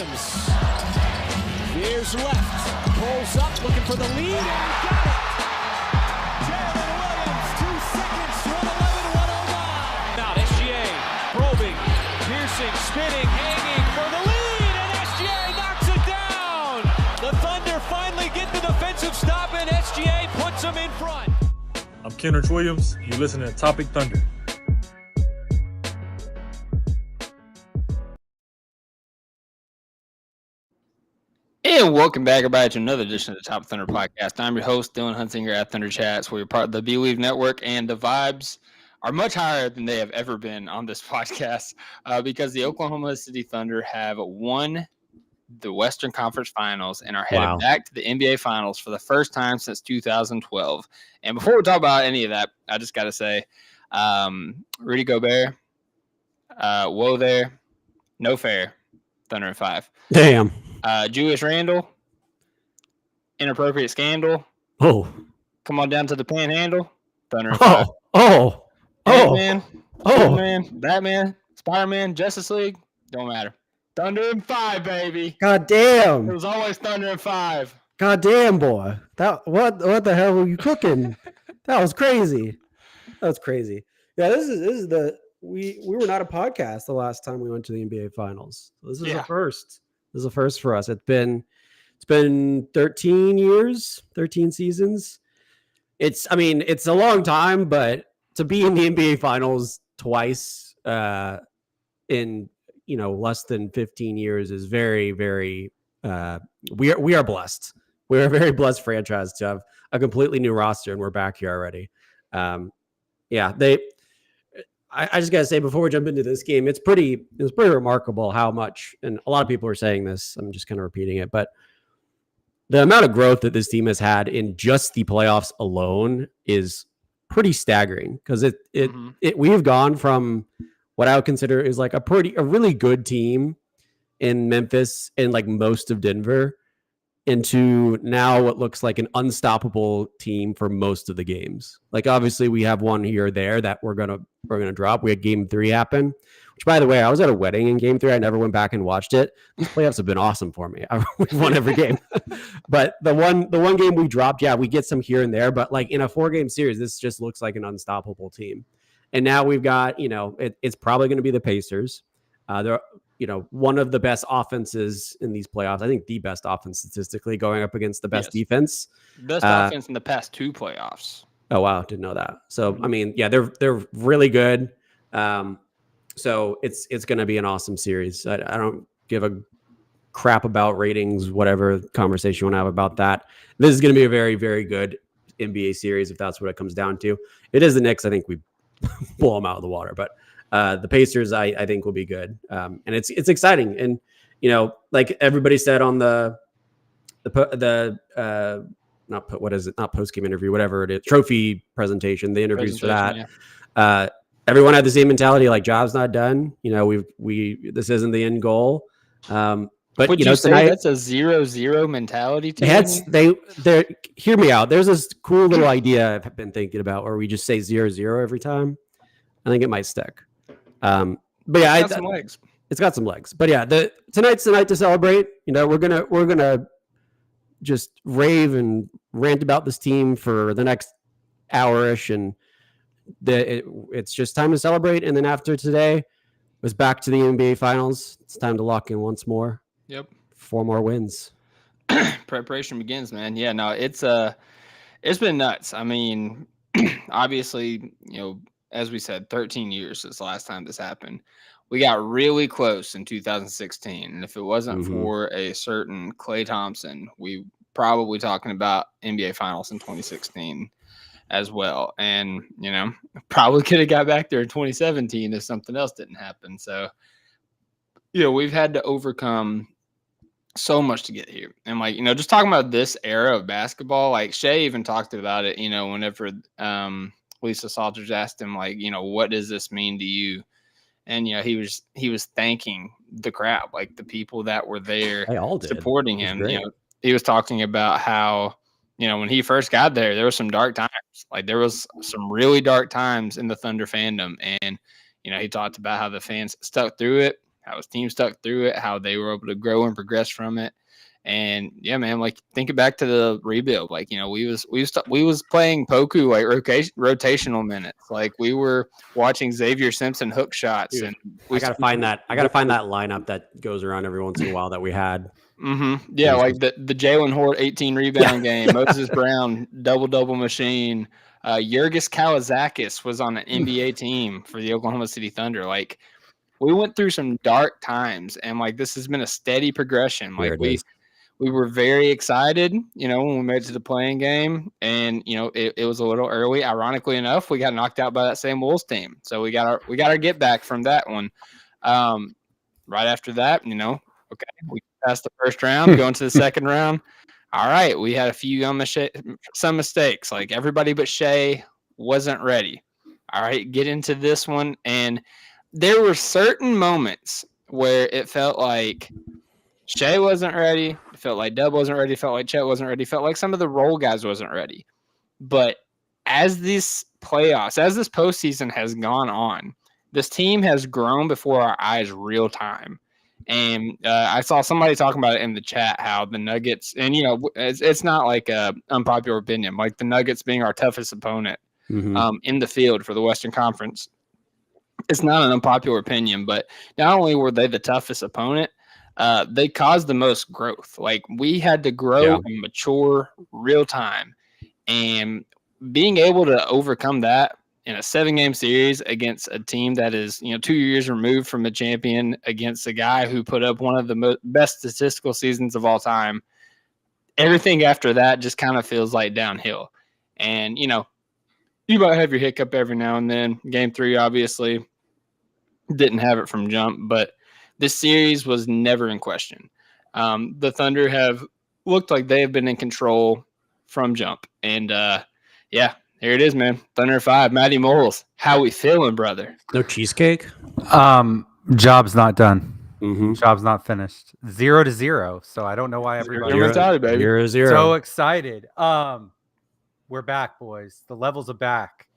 Williams veers left, pulls up, looking for the lead, and got it. Jalen Williams, 2 seconds, 1:11.109. Now SGA probing, piercing, spinning, hanging for the lead, and SGA knocks it down. The Thunder finally get the defensive stop, and SGA puts them in front. I'm Kenrich Williams. You're listening to Topic Thunder. And welcome back, everybody, to another edition of the Top Thunder Podcast. I'm your host, Dylan Hunsinger at Thunder Chats, where you're part of the Believe Network, and the vibes are much higher than they have ever been on this podcast because the Oklahoma City Thunder have won the Western Conference Finals and are headed back to the NBA Finals for the first time since 2012. And before we talk about any of that, I just got to say, Rudy Gobert, whoa there, no fair, Thunder in 5. Damn. Julius Randle, inappropriate scandal. Oh. Come on down to the panhandle. Thunder in 5. Batman, Spider-Man, Justice League, don't matter. Thunder in 5, baby. God damn. It was always Thunder in 5. God damn, boy. What the hell were you cooking? That was crazy. Yeah, this is the we were not a podcast the last time we went to the NBA Finals. So this is a first. This is a first for us. It's been 13 years, 13 seasons. It's a long time, but to be in the NBA Finals twice in less than 15 years is very, very we are blessed. We're a very blessed franchise to have a completely new roster, and we're back here already. I just gotta say, before we jump into this game, it was pretty remarkable how much, and a lot of people are saying this, I'm just kind of repeating it, but the amount of growth that this team has had in just the playoffs alone is pretty staggering, because we have gone from what I would consider is like a really good team in Memphis and like most of Denver into now what looks like an unstoppable team for most of the games. Like, obviously we have one here or there that we're gonna drop. We had game 3 happen, which, by the way, I was at a wedding in game 3. I never went back and watched it. These playoffs have been awesome for me. We've won every game. But the one game we dropped, we get some here and there, but like in a 4-game series, this just looks like an unstoppable team. And now we've got, it's probably going to be the Pacers. They're one of the best offenses in these playoffs. I think the best offense statistically, going up against the best defense. Best offense in the past 2 playoffs. Oh, wow. Didn't know that. So, they're really good. So it's going to be an awesome series. I don't give a crap about ratings, whatever conversation you want to have about that. This is going to be a very, very good NBA series, if that's what it comes down to. It is the Knicks. I think we blow them out of the water, but the Pacers, I think, will be good. And it's exciting. And, like everybody said on not post-game interview, whatever it is, trophy presentation, the interviews for that. Yeah. Everyone had the same mentality, like, job's not done. This isn't the end goal. But would you say tonight, that's a 0-0 mentality team? Hear me out. There's this cool little idea I've been thinking about where we just say 0-0 every time. I think it might stick. But yeah, it's got some legs. It's got some legs. But yeah, tonight's the night to celebrate. We're gonna just rave and rant about this team for the next hour-ish, and it's just time to celebrate. And then after today, it was back to the NBA Finals. It's time to lock in once more. Yep, 4 more wins. Preparation begins, man. Yeah, no, it's been nuts. I mean, obviously, as we said, 13 years since the last time this happened. We got really close in 2016. And if it wasn't for a certain Klay Thompson, we probably talking about NBA Finals in 2016 as well. And, probably could have got back there in 2017 if something else didn't happen. So, we've had to overcome so much to get here. And just talking about this era of basketball, like Shea even talked about it, whenever Lisa Salters asked him, what does this mean to you? And, he was thanking the crowd, like the people that were there supporting him. He was talking about how, when he first got there were some dark times. Like, there was some really dark times in the Thunder fandom. And, he talked about how the fans stuck through it, how his team stuck through it, how they were able to grow and progress from it. And yeah, man, like thinking back to the rebuild, like, you know, we was playing Poku like rotational minutes. Like we were watching Xavier Simpson hook shots. Dude, And I gotta find that lineup that goes around every once in a while that we had. Yeah, like the Jalen Hort 18 rebound game, Moses Brown double machine. Jurgis Kalazakis was on an NBA team for the Oklahoma City Thunder. Like we went through some dark times, and like this has been a steady progression. Like we were very excited, you know, when we made it to the playing game, and you know it was a little early. Ironically enough, we got knocked out by that same Wolves team, so we got our get back from that one. Right after that, you know, okay, we passed the first round, going to the second round. All right, we had a few some mistakes. Like everybody but Shea wasn't ready. All right, get into this one, and there were certain moments where it felt like Shea wasn't ready. It felt like Dub wasn't ready. It felt like Chet wasn't ready. It felt like some of the role guys wasn't ready. But as this postseason has gone on, this team has grown before our eyes real time. And I saw somebody talking about it in the chat, how the Nuggets, and you know, it's not like a unpopular opinion, like the Nuggets being our toughest opponent in the field for the Western Conference. It's not an unpopular opinion, but not only were they the toughest opponent, they caused the most growth. Like we had to grow and mature real time, and being able to overcome that in a 7-game series against a team that is, you know, 2 years removed from a champion, against a guy who put up one of the best statistical seasons of all time. Everything after that just kind of feels like downhill. And, you know, you might have your hiccup every now and then. Game 3, obviously, didn't have it from jump, but this series was never in question. The Thunder have looked like they have been in control from jump. And, yeah, here it is, man. Thunder 5, Matty Moles. How we feeling, brother? No cheesecake? Job's not done. Mm-hmm. Job's not finished. 0-0. So I don't know why everybody Your mentality, baby. 0-0. so excited. We're back, boys. The levels are back.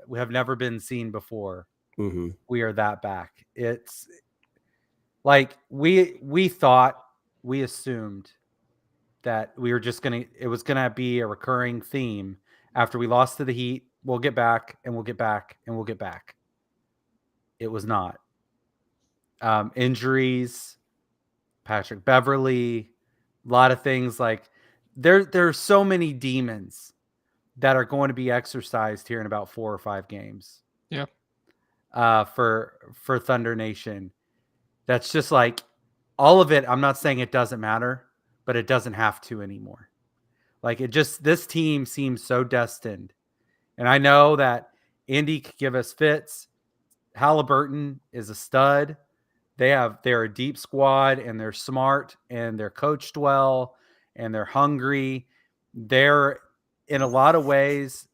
We have never been seen before. Mm-hmm. We are that back. It's like we assumed that we were just it was gonna be a recurring theme after we lost to the Heat. We'll get back, and we'll get back, and we'll get back. It was not. Injuries, Patrick Beverly, a lot of things. Like there's so many demons that are going to be exercised here in about 4 or 5 games. Yeah. For Thunder Nation. That's just like all of it. I'm not saying it doesn't matter, but it doesn't have to anymore. Like this team seems so destined. And I know that Indy could give us fits. Halliburton is a stud. They're a deep squad, and they're smart, and they're coached well, and they're hungry. They're, in a lot of ways,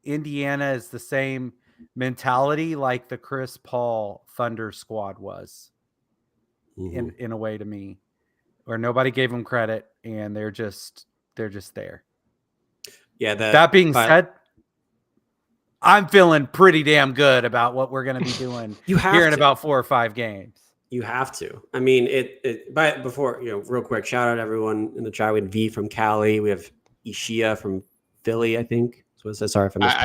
Indiana is the same mentality like the Chris Paul Thunder squad was. In a way, to me, where nobody gave them credit, and they're just there. Yeah. That being said, I'm feeling pretty damn good about what we're going to be doing here in about 4 or 5 games. You have to. I mean, but before, you know, real quick, shout out everyone in the chat. We had V from Cali. We have Ishia from Philly, I think. So it says, sorry if I missed.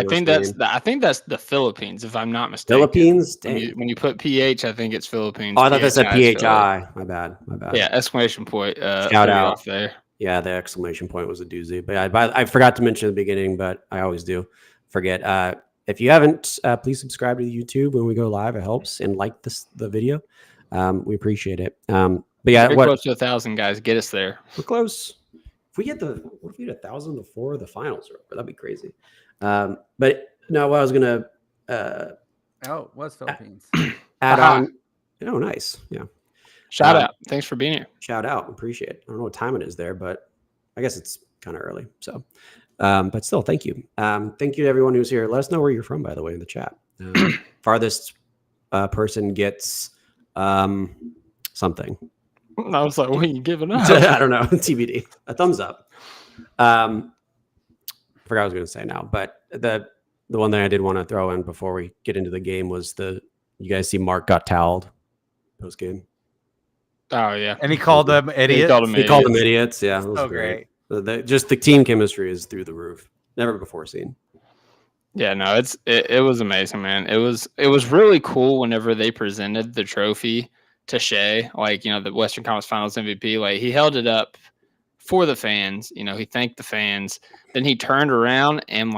I think that's the Philippines, if I'm not mistaken. Philippines. When you put PH, I think it's Philippines. Oh, I thought that said PHI. My bad. Yeah, exclamation point. Shout out off there. Yeah, the exclamation point was a doozy. But I forgot to mention at the beginning, but I always do forget. If you haven't, please subscribe to YouTube when we go live. It helps, and like the video. We appreciate it. But yeah, we're close to 1,000 guys. Get us there. We're close. What if we get 1,000 before the finals are over? That'd be crazy. But no, what I was gonna what's Philippines? Add on. Oh, nice. Yeah. Shout out. Thanks for being here. Shout out. Appreciate it. I don't know what time it is there, but I guess it's kind of early. So, but still, thank you. Thank you to everyone who's here. Let us know where you're from, by the way, in the chat. Farthest person gets something. I was like, what are you giving up? I don't know. TBD. A thumbs up. I forgot what I was going to say now, but the one thing I did want to throw in before we get into the game was you guys see Mark got toweled post game. Oh yeah, And he called them idiots. He called them idiots. Yeah, it was So great. Just the team chemistry is through the roof. Never before seen. Yeah, no, it was amazing, man. It was really cool whenever they presented the trophy to Shea, like, you know, the Western Conference Finals MVP. Like, he held it up for the fans. You know, he thanked the fans. Then he turned around and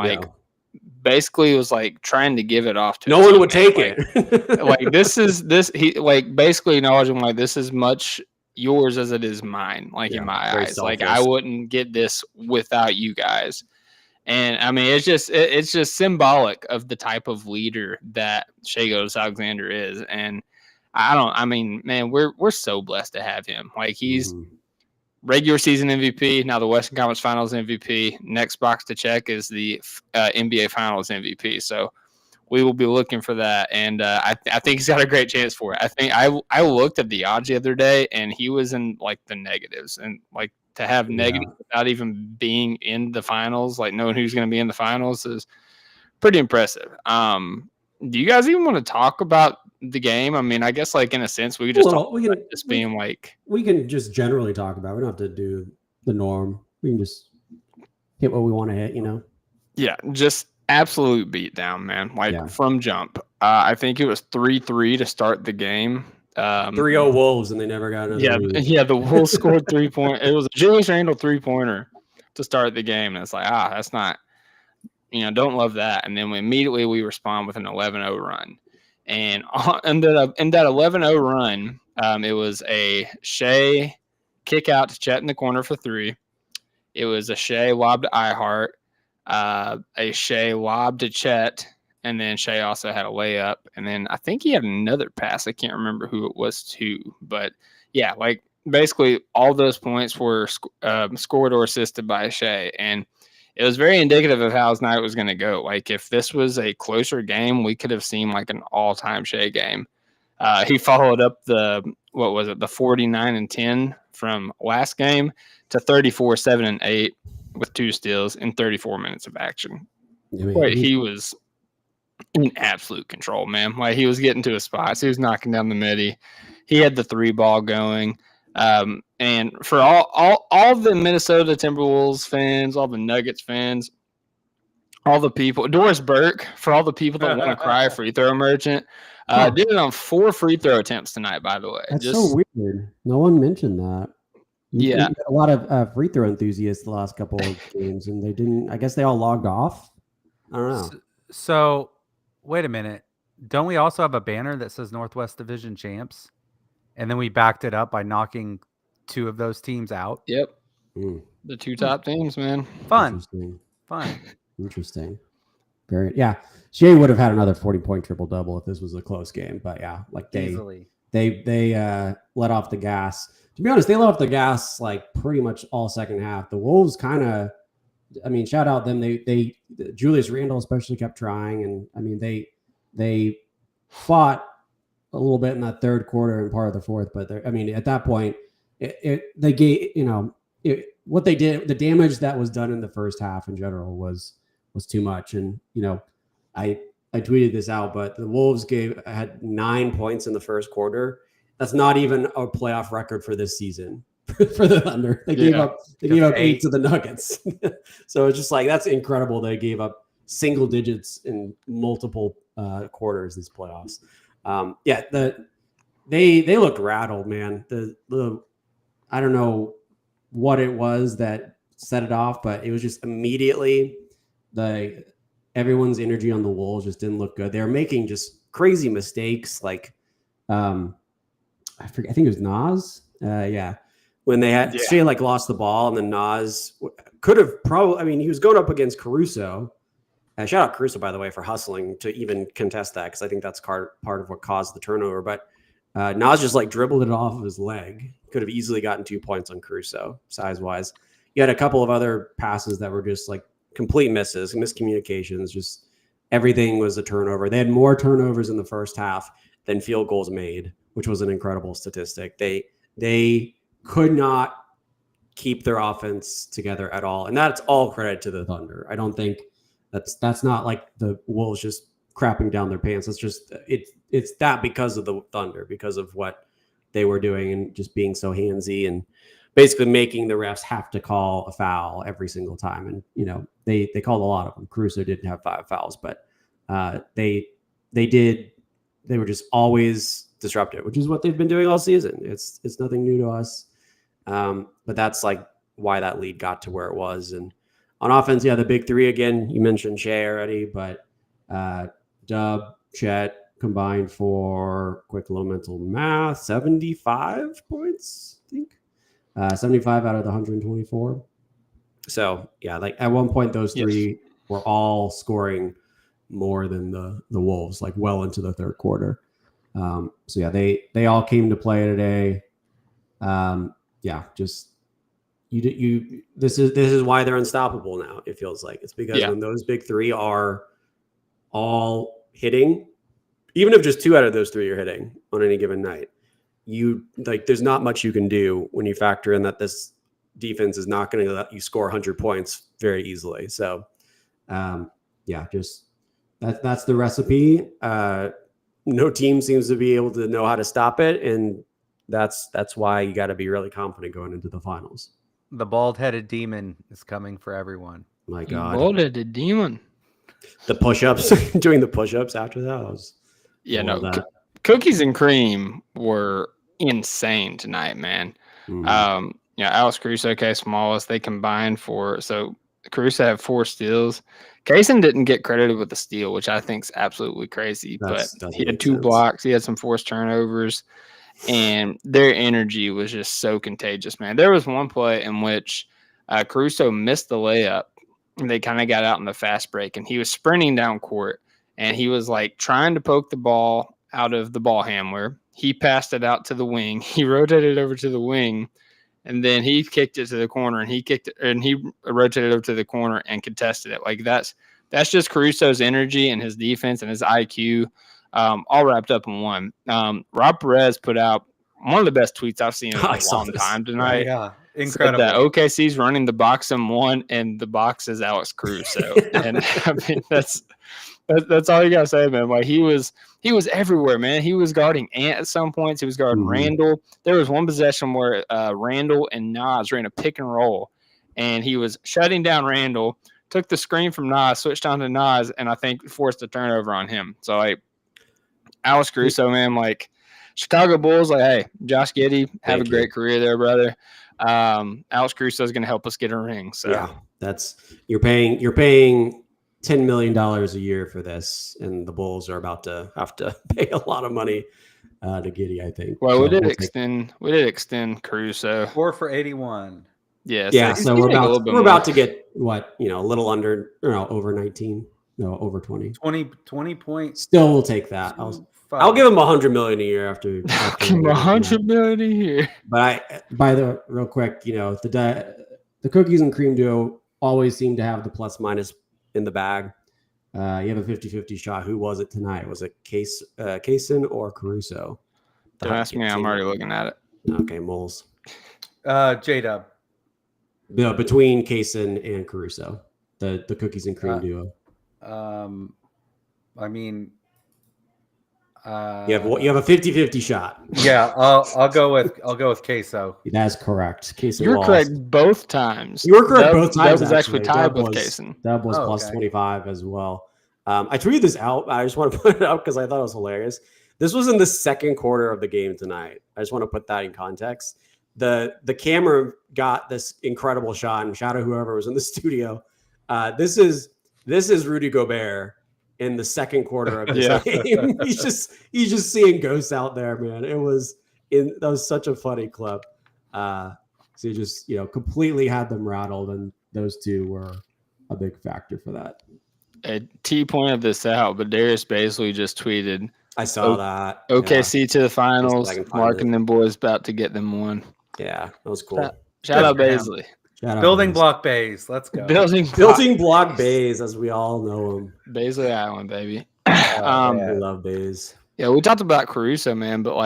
basically was like trying to give it off to no one would take it. Like he like basically acknowledging like this is much yours as it is mine. Like in my eyes, like I wouldn't get this without you guys. And I mean, it's just symbolic of the type of leader that Shai Gilgeous-Alexander is. And I mean, man, we're so blessed to have him. Like he's regular season MVP, now the Western Conference Finals MVP. Next box to check is the NBA Finals MVP. So we will be looking for that. And I think he's got a great chance for it. I think I looked at the odds the other day and he was in like the negatives, and like, to have negative without even being in the finals, like knowing who's going to be in the finals, is pretty impressive. Do you guys even want to talk about the game? I mean, I guess like in a sense we could just talk about just being like, we can just generally talk about it. We don't have to do the norm. We can just hit what we want to hit, you know? Yeah, just absolute beatdown, man. Like from jump. I think it was 3-3 to start the game. 3-0 Wolves, and they never got another lead. Yeah, the Wolves scored 3-point. It was a Julius Randle 3-pointer to start the game. And it's like, that's not, you know, don't love that. And then immediately we respond with an 11-0 run. And in that 11-0 run, it was a Shai kick out to Chet in the corner for 3. It was a Shai lob to Ihart, a Shai lob to Chet, and then Shai also had a layup. And then I think he had another pass. I can't remember who it was to. But, yeah, like basically all those points were scored or assisted by Shai. And it was very indicative of how his night was going to go. Like, if this was a closer game, we could have seen, like, an all-time Shai game. He followed up the 49-10 from last game to 34-7-8 with 2 steals in 34 minutes of action. He was in absolute control, man. Like, he was getting to his spots. He was knocking down the midi. He had the 3-ball going. And for all the Minnesota Timberwolves fans, all the Nuggets fans, all the people, Doris Burke, for all the people that want to cry free throw merchant, did it on 4 free throw attempts tonight, by the way. That's so weird. No one mentioned that. You had a lot of free throw enthusiasts the last couple of games, and they didn't. I guess they all logged off. I don't know. So wait a minute. Don't we also have a banner that says Northwest Division champs? And then we backed it up by knocking 2 of those teams out. Yep. The 2 top teams, man. Fun. Interesting. Shai would have had another 40-point triple-double if this was a close game. But yeah, like they let off the gas. To be honest, they let off the gas like pretty much all second half. The Wolves kind of, I mean, shout out them. They Julius Randle especially kept trying, and I mean they fought a little bit in that third quarter and part of the fourth. But I mean, at that point, they gave, you know, what they did, the damage that was done in the first half in general was too much. And you know, I tweeted this out, but the Wolves had 9 points in the first quarter. That's not even a playoff record for this season for the Thunder. They gave up 8 to the Nuggets. So it's just like, that's incredible. They gave up single digits in multiple quarters these playoffs. They looked rattled, man. The I don't know what it was that set it off, but it was just immediately everyone's energy on the Wolves just didn't look good. They were making just crazy mistakes, like I think it was Nas. When they had Shai like lost the ball, and then Nas could have probably. I mean, he was going up against Caruso. Shout out Caruso, by the way, for hustling to even contest that, because I think that's part of what caused the turnover. But Nas just like dribbled it off of his leg. Could have easily gotten 2 points on Caruso, size wise. You had a couple of other passes that were just like complete misses, miscommunications. Just everything was a turnover. They had more turnovers in the first half than field goals made, which was an incredible statistic. They could not keep their offense together at all, and that's all credit to the Thunder. I don't think that's not like the Wolves just crapping down their pants. It's just it's that because of the Thunder, because of what they were doing and just being so handsy and basically making the refs have to call a foul every single time. And, you know, they called a lot of them. Caruso didn't have 5 fouls, but they were just always disruptive, which is what they've been doing all season. It's nothing new to us. But that's like why that lead got to where it was. And on offense, yeah, the big three again, you mentioned Shea already, but Dub, Chet combined for quick little mental math, 75 points, I think. 75 out of the 124. So yeah, like at one point those three were all scoring more than the Wolves, like well into the third quarter. So yeah, they all came to play today. Yeah, just you. This is why they're unstoppable now. It feels like it's because when those big three are all hitting, even if just 2 out of those 3 are hitting on any given night, there's not much you can do when you factor in that this defense is not going to let you score 100 points very easily. So, yeah, just that's the recipe. No team seems to be able to know how to stop it, and that's why you got to be really confident going into the finals. The bald-headed demon is coming for everyone. My God, Bald-headed demon. The push-ups, doing the push-ups after that was Cookies and cream were insane tonight, man. Mm-hmm. Alex Caruso, Case Smallest, they combined so Caruso had 4 steals. Kaysen didn't get credited with the steal, which I think is absolutely crazy. But he had 2 blocks. He had some forced turnovers, and their energy was just so contagious, man. There was one play in which Caruso missed the layup, and they kind of got out in the fast break, and he was sprinting down court, and he was like trying to poke the ball out of the ball handler. He passed it out to the wing. He rotated over to the wing, and then he kicked it to the corner, and he rotated over to the corner and contested it. Like that's just Caruso's energy and his defense and his IQ, all wrapped up in one. Rob Perez put out one of the best tweets I've seen in a long time tonight. Yeah, incredible. That OKC's running the box in one, and the box is Alex Caruso. And I mean, that's all you gotta say, man. Like he was everywhere, man. He was guarding Ant at some points. He was guarding Randall. There was one possession where Randall and Nas ran a pick and roll, and he was shutting down Randall, took the screen from Nas, switched on to Nas, and I think forced a turnover on him. So like Alex Caruso, man, like Chicago Bulls, like, hey, Josh Giddey, have a great career there, brother. Alex Caruso is going to help us get a ring. So yeah, you're paying $10 million a year for this, and the Bulls are about to have to pay a lot of money to Giddey, I think. Well, we did extend Caruso 4 for 81. Yeah, so we're about to get a little under, over 19, over 20. 20 points. Still, we'll take that. I'll give him $100 million a year after $100 million a year. But real quick, the cookies and cream duo always seem to have the plus minus in the bag. You have a 50-50 shot. Who was it tonight? Was it Kaysen or Caruso? Don't ask me. I'm already looking at it. Okay, Moles. J-Dub. No, between Kaysen and Caruso, the cookies and cream duo. I mean, you have a 50-50 shot. Yeah, I'll go with Queso. That's correct. Kaysen You're lost. correct both times. You were correct both times. That was actually tied with Kaysen. That was plus 25 as well. I tweeted this out. I just want to put it out because I thought it was hilarious. This was in the second quarter of the game tonight. I just want to put that in context. The camera got this incredible shot, and shout out whoever was in the studio. This is Rudy Gobert in the second quarter of this game. He's just seeing ghosts out there, man. That was such a funny clip. So he just completely had them rattled, and those two were a big factor for that. A T pointed this out, but Darius Baisley just tweeted, I saw that. OKC to the finals. Mark and them boys about to get them one. Yeah, that was cool. Shout out Baisley. Building Block Bays. Let's go. Building Block Bays, as we all know him. Baisley Island, baby. We love Bays. Yeah, we talked about Caruso, man, but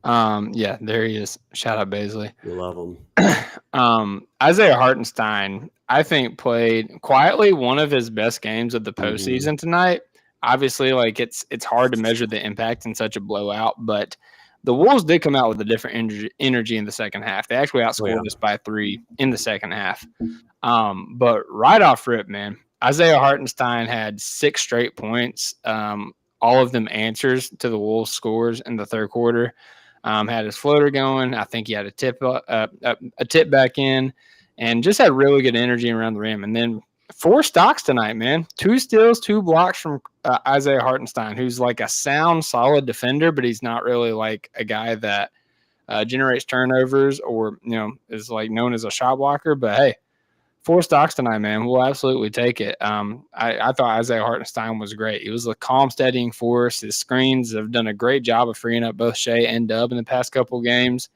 there he is. Shout out Baisley. We love him. Isaiah Hartenstein, I think, played quietly one of his best games of the postseason tonight. Obviously, it's hard to measure the impact in such a blowout, but The Wolves did come out with a different energy in the second half. They actually outscored us by 3 in the second half. But right off rip, man, Isaiah Hartenstein had 6 straight points. All of them answers to the Wolves scores in the third quarter. Had his floater going. I think he had a tip back in, and just had really good energy around the rim. And then 4 stocks tonight, man. 2 steals, 2 blocks from Isaiah Hartenstein, who's like a sound, solid defender, but he's not really like a guy that generates turnovers or, is like known as a shot blocker. But hey, 4 stocks tonight, man. We'll absolutely take it. I thought Isaiah Hartenstein was great. He was a calm, steadying force. His screens have done a great job of freeing up both Shea and Dub in the past couple of games.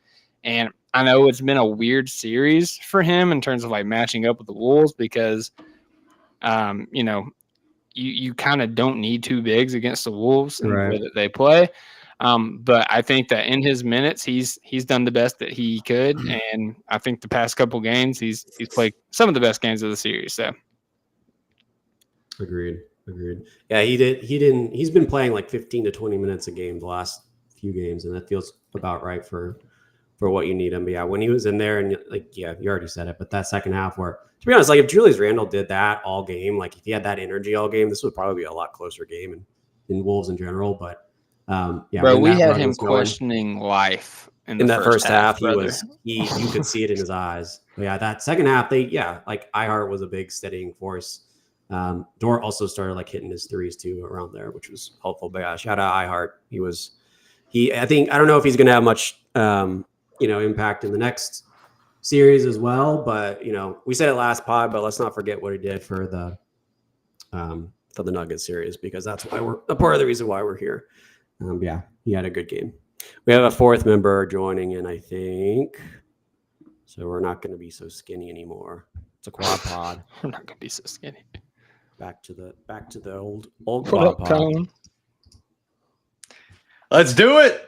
And I know it's been a weird series for him in terms of like matching up with the Wolves because you kind of don't need 2 bigs against the Wolves in the way that they play. But I think that in his minutes, he's done the best that he could, and I think the past couple games he's played some of the best games of the series. So, agreed. Yeah, he's been playing like 15 to 20 minutes a game the last few games, and that feels about right for what you need him. But yeah, when he was in there, and you already said it, but that second half where, to be honest, like if Julius Randle did that all game, like if he had that energy all game, this would probably be a lot closer game in Wolves in general. But bro, we had him questioning life in the first half. You could see it in his eyes. But yeah, that second half, like Ihart was a big steadying force. Dort also started like hitting his threes too around there, which was helpful. But yeah, shout out Ihart. I don't know if he's going to have much impact in the next series as well. But we said it last pod, but let's not forget what he did for the Nuggets series, because that's why we're a part of the reason why we're here. Yeah, he had a good game. We have a 4th member joining in, I think. So we're not going to be so skinny anymore. It's a quad pod. We're not going to be so skinny. Back to the old quad pod. Colin? Let's do it.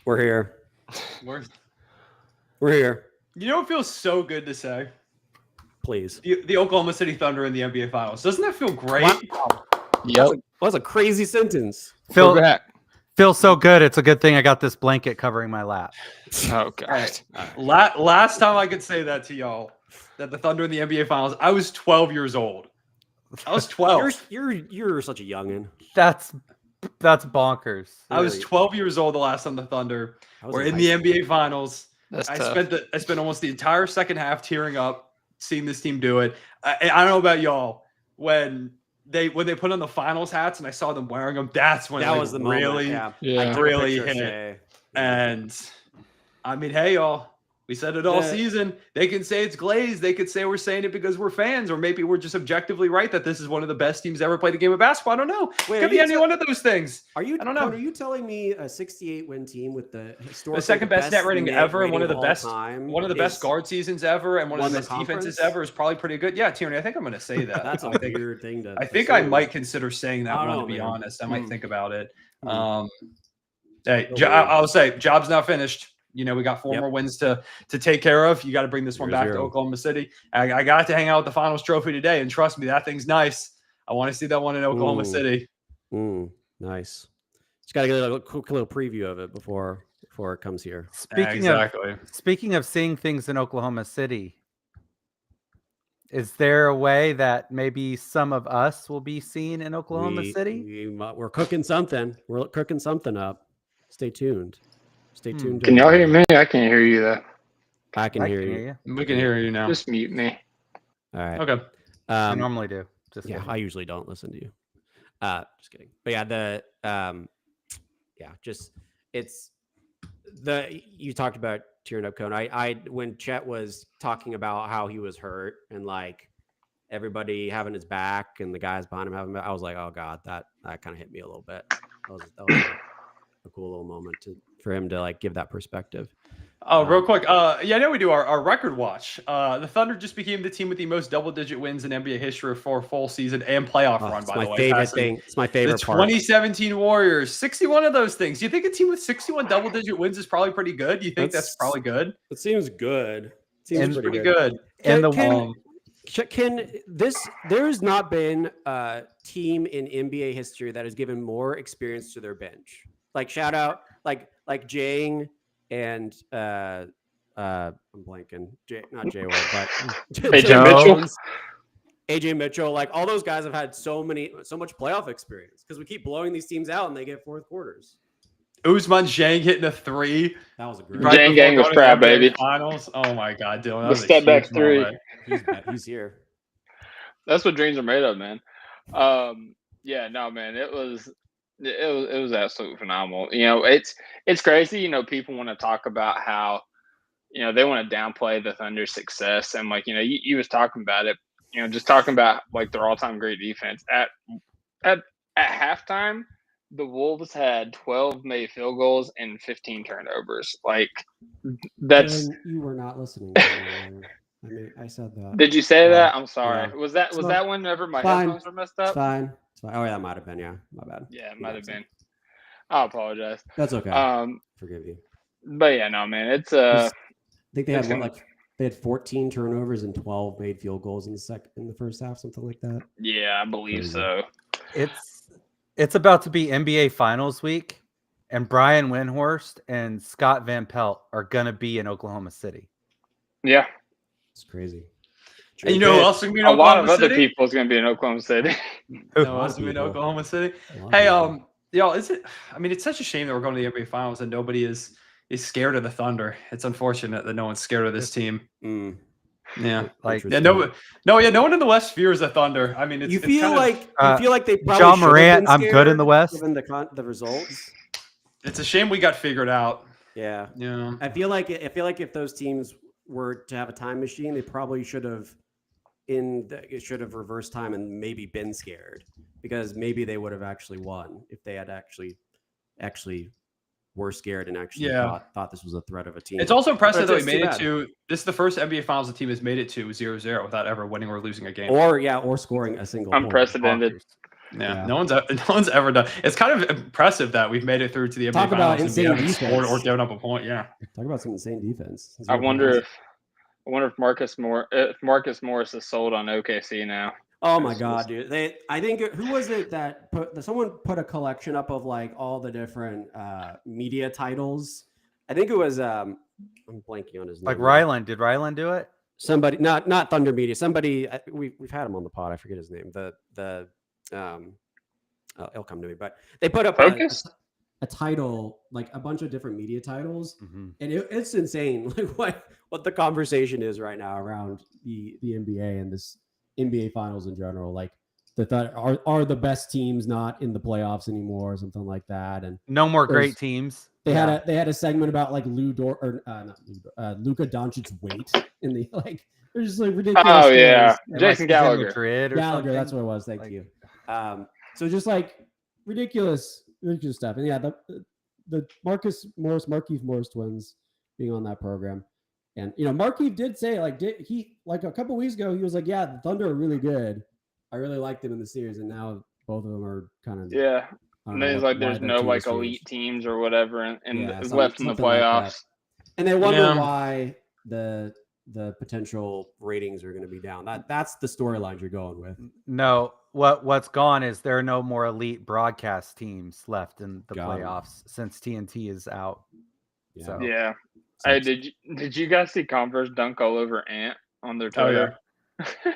We're here. We're here. You know what feels so good to say? Please. The Oklahoma City Thunder in the NBA Finals. Doesn't that feel great? Wow. Yep. That's a crazy sentence. Feels so good. It's a good thing I got this blanket covering my lap. Oh, God. Last time I could say that to y'all, that the Thunder in the NBA Finals, I was 12 years old. I was 12. You're such a youngin. That's bonkers. I was 12 years old the last time the Thunder were in the NBA Finals. I spent almost the entire second half tearing up, seeing this team do it. I don't know about y'all. When they put on the finals hats and I saw them wearing them, that's when that it was the really, moment. really hit. And I mean, hey, y'all, we said it all season. They can say it's glazed. They could say we're saying it because we're fans, or maybe we're just objectively right that this is one of the best teams ever played the game of basketball. I don't know. Could be any one of those things. I don't know. Are you telling me a 68-win team with the second best net rating ever, and one of the best guard seasons ever, and one of the best defenses ever is probably pretty good? Yeah, Tierney, I think I'm going to say that. That's a weird thing to. I think I might consider saying that one. To be honest, I might think about it. Hey, I'll say, job's not finished. We got 4 more wins to take care of. You got to bring this one back to Oklahoma City. I got to hang out with the finals trophy today, and trust me, that thing's nice. I want to see that one in Oklahoma City. Nice. Just got to get a quick little preview of it before it comes here. Speaking of seeing things in Oklahoma City, is there a way that maybe some of us will be seen in Oklahoma City? We're cooking something. We're cooking something up. Stay tuned. Can y'all hear me? I can't hear you though. I can hear you. We can hear you now. Just mute me. All right. Okay. I normally do. I usually don't listen to you. Just kidding. But yeah, you talked about tearing up Cone. I when Chet was talking about how he was hurt and like everybody having his back and the guys behind him having, I was like, oh God, that kind of hit me a little bit. That was a cool little moment for him to like give that perspective. Oh, real quick. I know we do our record watch. The Thunder just became the team with the most double-digit wins in NBA history for a full season and playoff run, by the way. It's my favorite part. The 2017 Warriors, 61 of those things. Do you think a team with 61 double-digit wins is probably pretty good? Do you think that's probably good? It seems good. Seems pretty good. There's not been a team in NBA history that has given more experience to their bench. Like shout out, like like Jang and I'm blanking, not Jay Ward, but AJ Mitchell. AJ Mitchell, like all those guys have had so much playoff experience because we keep blowing these teams out and they get fourth quarters. Usman Jang hitting a 3. That was a great. Right Jang gang was before going proud, to the NBA baby. Finals. Oh my God, Dylan! That The was a step back huge 3. moment. He's here. That's what dreams are made of, man. Yeah, no, man, it was absolutely phenomenal. You know, it's crazy. You know, people want to talk about how, you know, they want to downplay the Thunder's success, and like, you know, you was talking about it. You know, just talking about like their all-time great defense. At halftime, the Wolves had 12 made field goals and 15 turnovers. Like, that's. You were not listening to me. I mean, I said that. Did you say that? I'm sorry. Yeah. Was that whenever my headphones were messed up? It's fine. Oh yeah, that might have been. Yeah, my bad. Yeah, it might have been. I apologize. That's okay. Forgive you. But yeah, no, man, it's I think they had they had 14 turnovers and 12 made field goals in the first half, something like that. Yeah, I believe so. It's about to be NBA Finals week, and Brian Windhorst and Scott Van Pelt are gonna be in Oklahoma City. Yeah, it's crazy. And you know who else is going to be in a Oklahoma lot of City? other people is going to be in Oklahoma City. Who else is going to be in Oklahoma City? Hey, y'all, is it? I mean, it's such a shame that we're going to the NBA Finals and nobody is scared of the Thunder. It's unfortunate that no one's scared of this team. Yeah, like no one in the West fears the Thunder. I mean, you feel like they probably John Morant. I'm good in the West. Given the results, it's a shame we got figured out. Yeah. Yeah. I feel like if those teams were to have a time machine, they probably should have reversed time and maybe been scared, because maybe they would have actually won if they had actually were scared and actually thought this was a threat of a team. It's also impressive that we made it to this is the first NBA Finals the team has made it to 0-0 without ever winning or losing a game. Or scoring a single unprecedented. Point. Yeah, no one's ever done. It's kind of impressive that we've made it through to the NBA Talk Finals about insane defense or giving up a point. Yeah, talk about some insane defense. I wonder if Marcus Morris is sold on OKC now. Oh my God, dude! I think who was it that someone put a collection up of like all the different media titles. I think it was I'm blanking on his name. Like Ryland. Did Ryland do it? Somebody, not Thunder Media. Somebody we've had him on the pod. I forget his name. It'll come to me. But they put up a title, like a bunch of different media titles, and it's insane. Like what the conversation is right now around the NBA and this NBA Finals in general. Like are the best teams not in the playoffs anymore, or something like that, and no more great teams. They had a segment about like Luka Doncic's weight in the like. They're just like ridiculous. Oh yeah, like Jason Gallagher. Gallagher, that's what it was. Thank you. So just like ridiculous stuff, and yeah, the Markieff Morris twins being on that program, and you know Markieff did say like a couple weeks ago he was like, yeah, the Thunder are really good. I really liked them in the series, and now both of them are kind of And then it's like there's no like elite teams or whatever, and left in the playoffs. Like and they wonder why the potential ratings are going to be down. That's the storyline you're going with. No, what's gone is there are no more elite broadcast teams left in the playoffs since TNT is out. Yeah. So. Yeah. Hey, did you guys see Converse dunk all over Ant on their Twitter? Oh, yeah.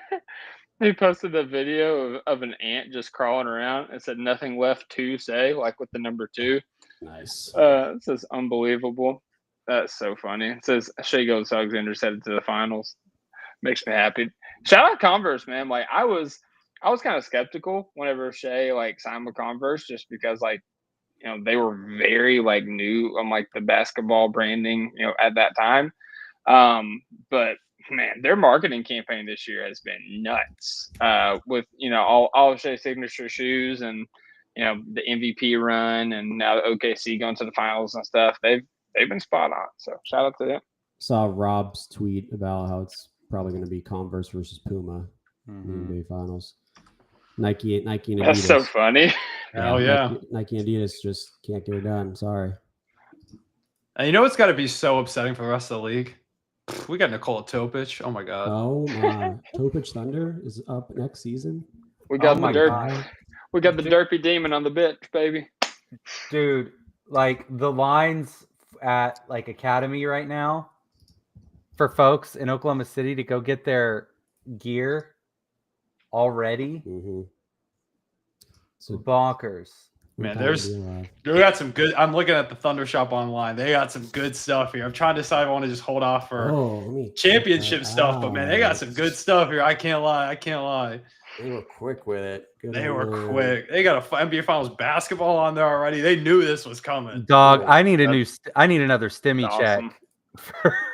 They posted a video of an ant just crawling around. It said nothing left to say, like with the number 2. Nice. It says unbelievable. That's so funny. It says Shai Gilgeous-Alexander's headed to the finals. Makes me happy. Shout out Converse, man. Like I was kind of skeptical whenever Shai like signed with Converse, just because like, you know, they were very like new on like the basketball branding, you know, at that time. But man, their marketing campaign this year has been nuts. With, you know, all of Shai's signature shoes and, you know, the MVP run, and now the OKC going to the finals and stuff. They've been spot on. So shout out to them. Saw Rob's tweet about how it's probably going to be Converse versus Puma in the NBA Finals. Nike and Adidas. That's so funny. Oh yeah. Nike and Adidas just can't get it done. Sorry. And you know it's got to be so upsetting for the rest of the league. We got Nikola Topic. Oh my God. Oh my. Topic Thunder is up next season. We got the Derpy Demon on the bench, baby. Dude, like the lines at like Academy right now for folks in Oklahoma City to go get their gear already. So bonkers. Man, they got some good. I'm looking at the Thunder Shop online. They got some good stuff here. I'm trying to decide if I want to just hold off for championship stuff, but man, they got some good stuff here. I can't lie. They were quick with it. They were quick. They got a NBA Finals basketball on there already. They knew this was coming. Dog, I need another stimmy check.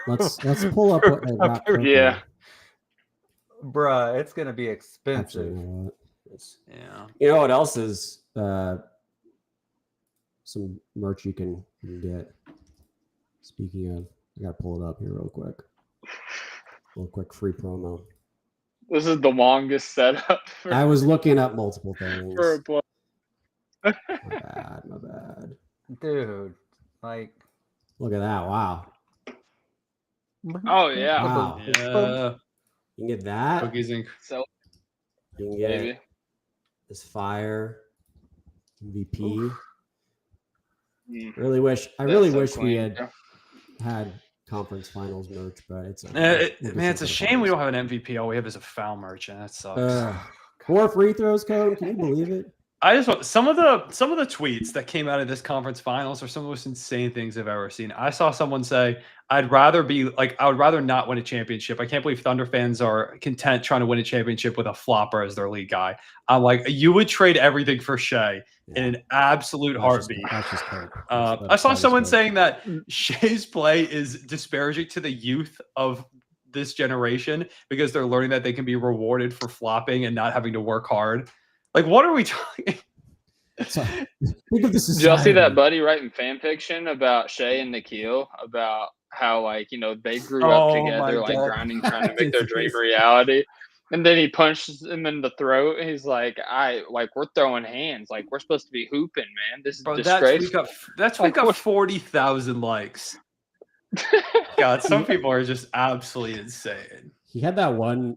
Let's pull up what they got. Yeah, bruh, it's gonna be expensive. Actually, yeah. You know what else is some merch you can get? Speaking of, I gotta pull it up here real quick. Free promo. This is the longest setup. I was looking up multiple things. For a play. My bad. Dude, like, look at that! Wow. Oh yeah. Wow. Yeah. You can get that. Cookies and So You can get this fire MVP. Really wish we had conference finals merch, but it's it's a shame we don't have an MVP. All we have is a foul merch, and that sucks. 4 free throws code. Can you believe it? I just want some of the tweets that came out of this conference finals are some of the most insane things I've ever seen. I saw someone say, I would rather not win a championship. I can't believe Thunder fans are content trying to win a championship with a flopper as their lead guy. I'm like, you would trade everything for Shai in an absolute heartbeat. I saw someone saying that Shai's play is disparaging to the youth of this generation because they're learning that they can be rewarded for flopping and not having to work hard. Like, what are we talking? Did y'all see that Buddy writing fan fiction about Shai and Nikhil about how, like, you know, they grew up together, like grinding, trying to make their dream reality. And then he punches him in the throat. And he's like, we're throwing hands. Like, we're supposed to be hooping, man. This is disgraceful. We got 40,000 likes. God, some people are just absolutely insane. He had that one.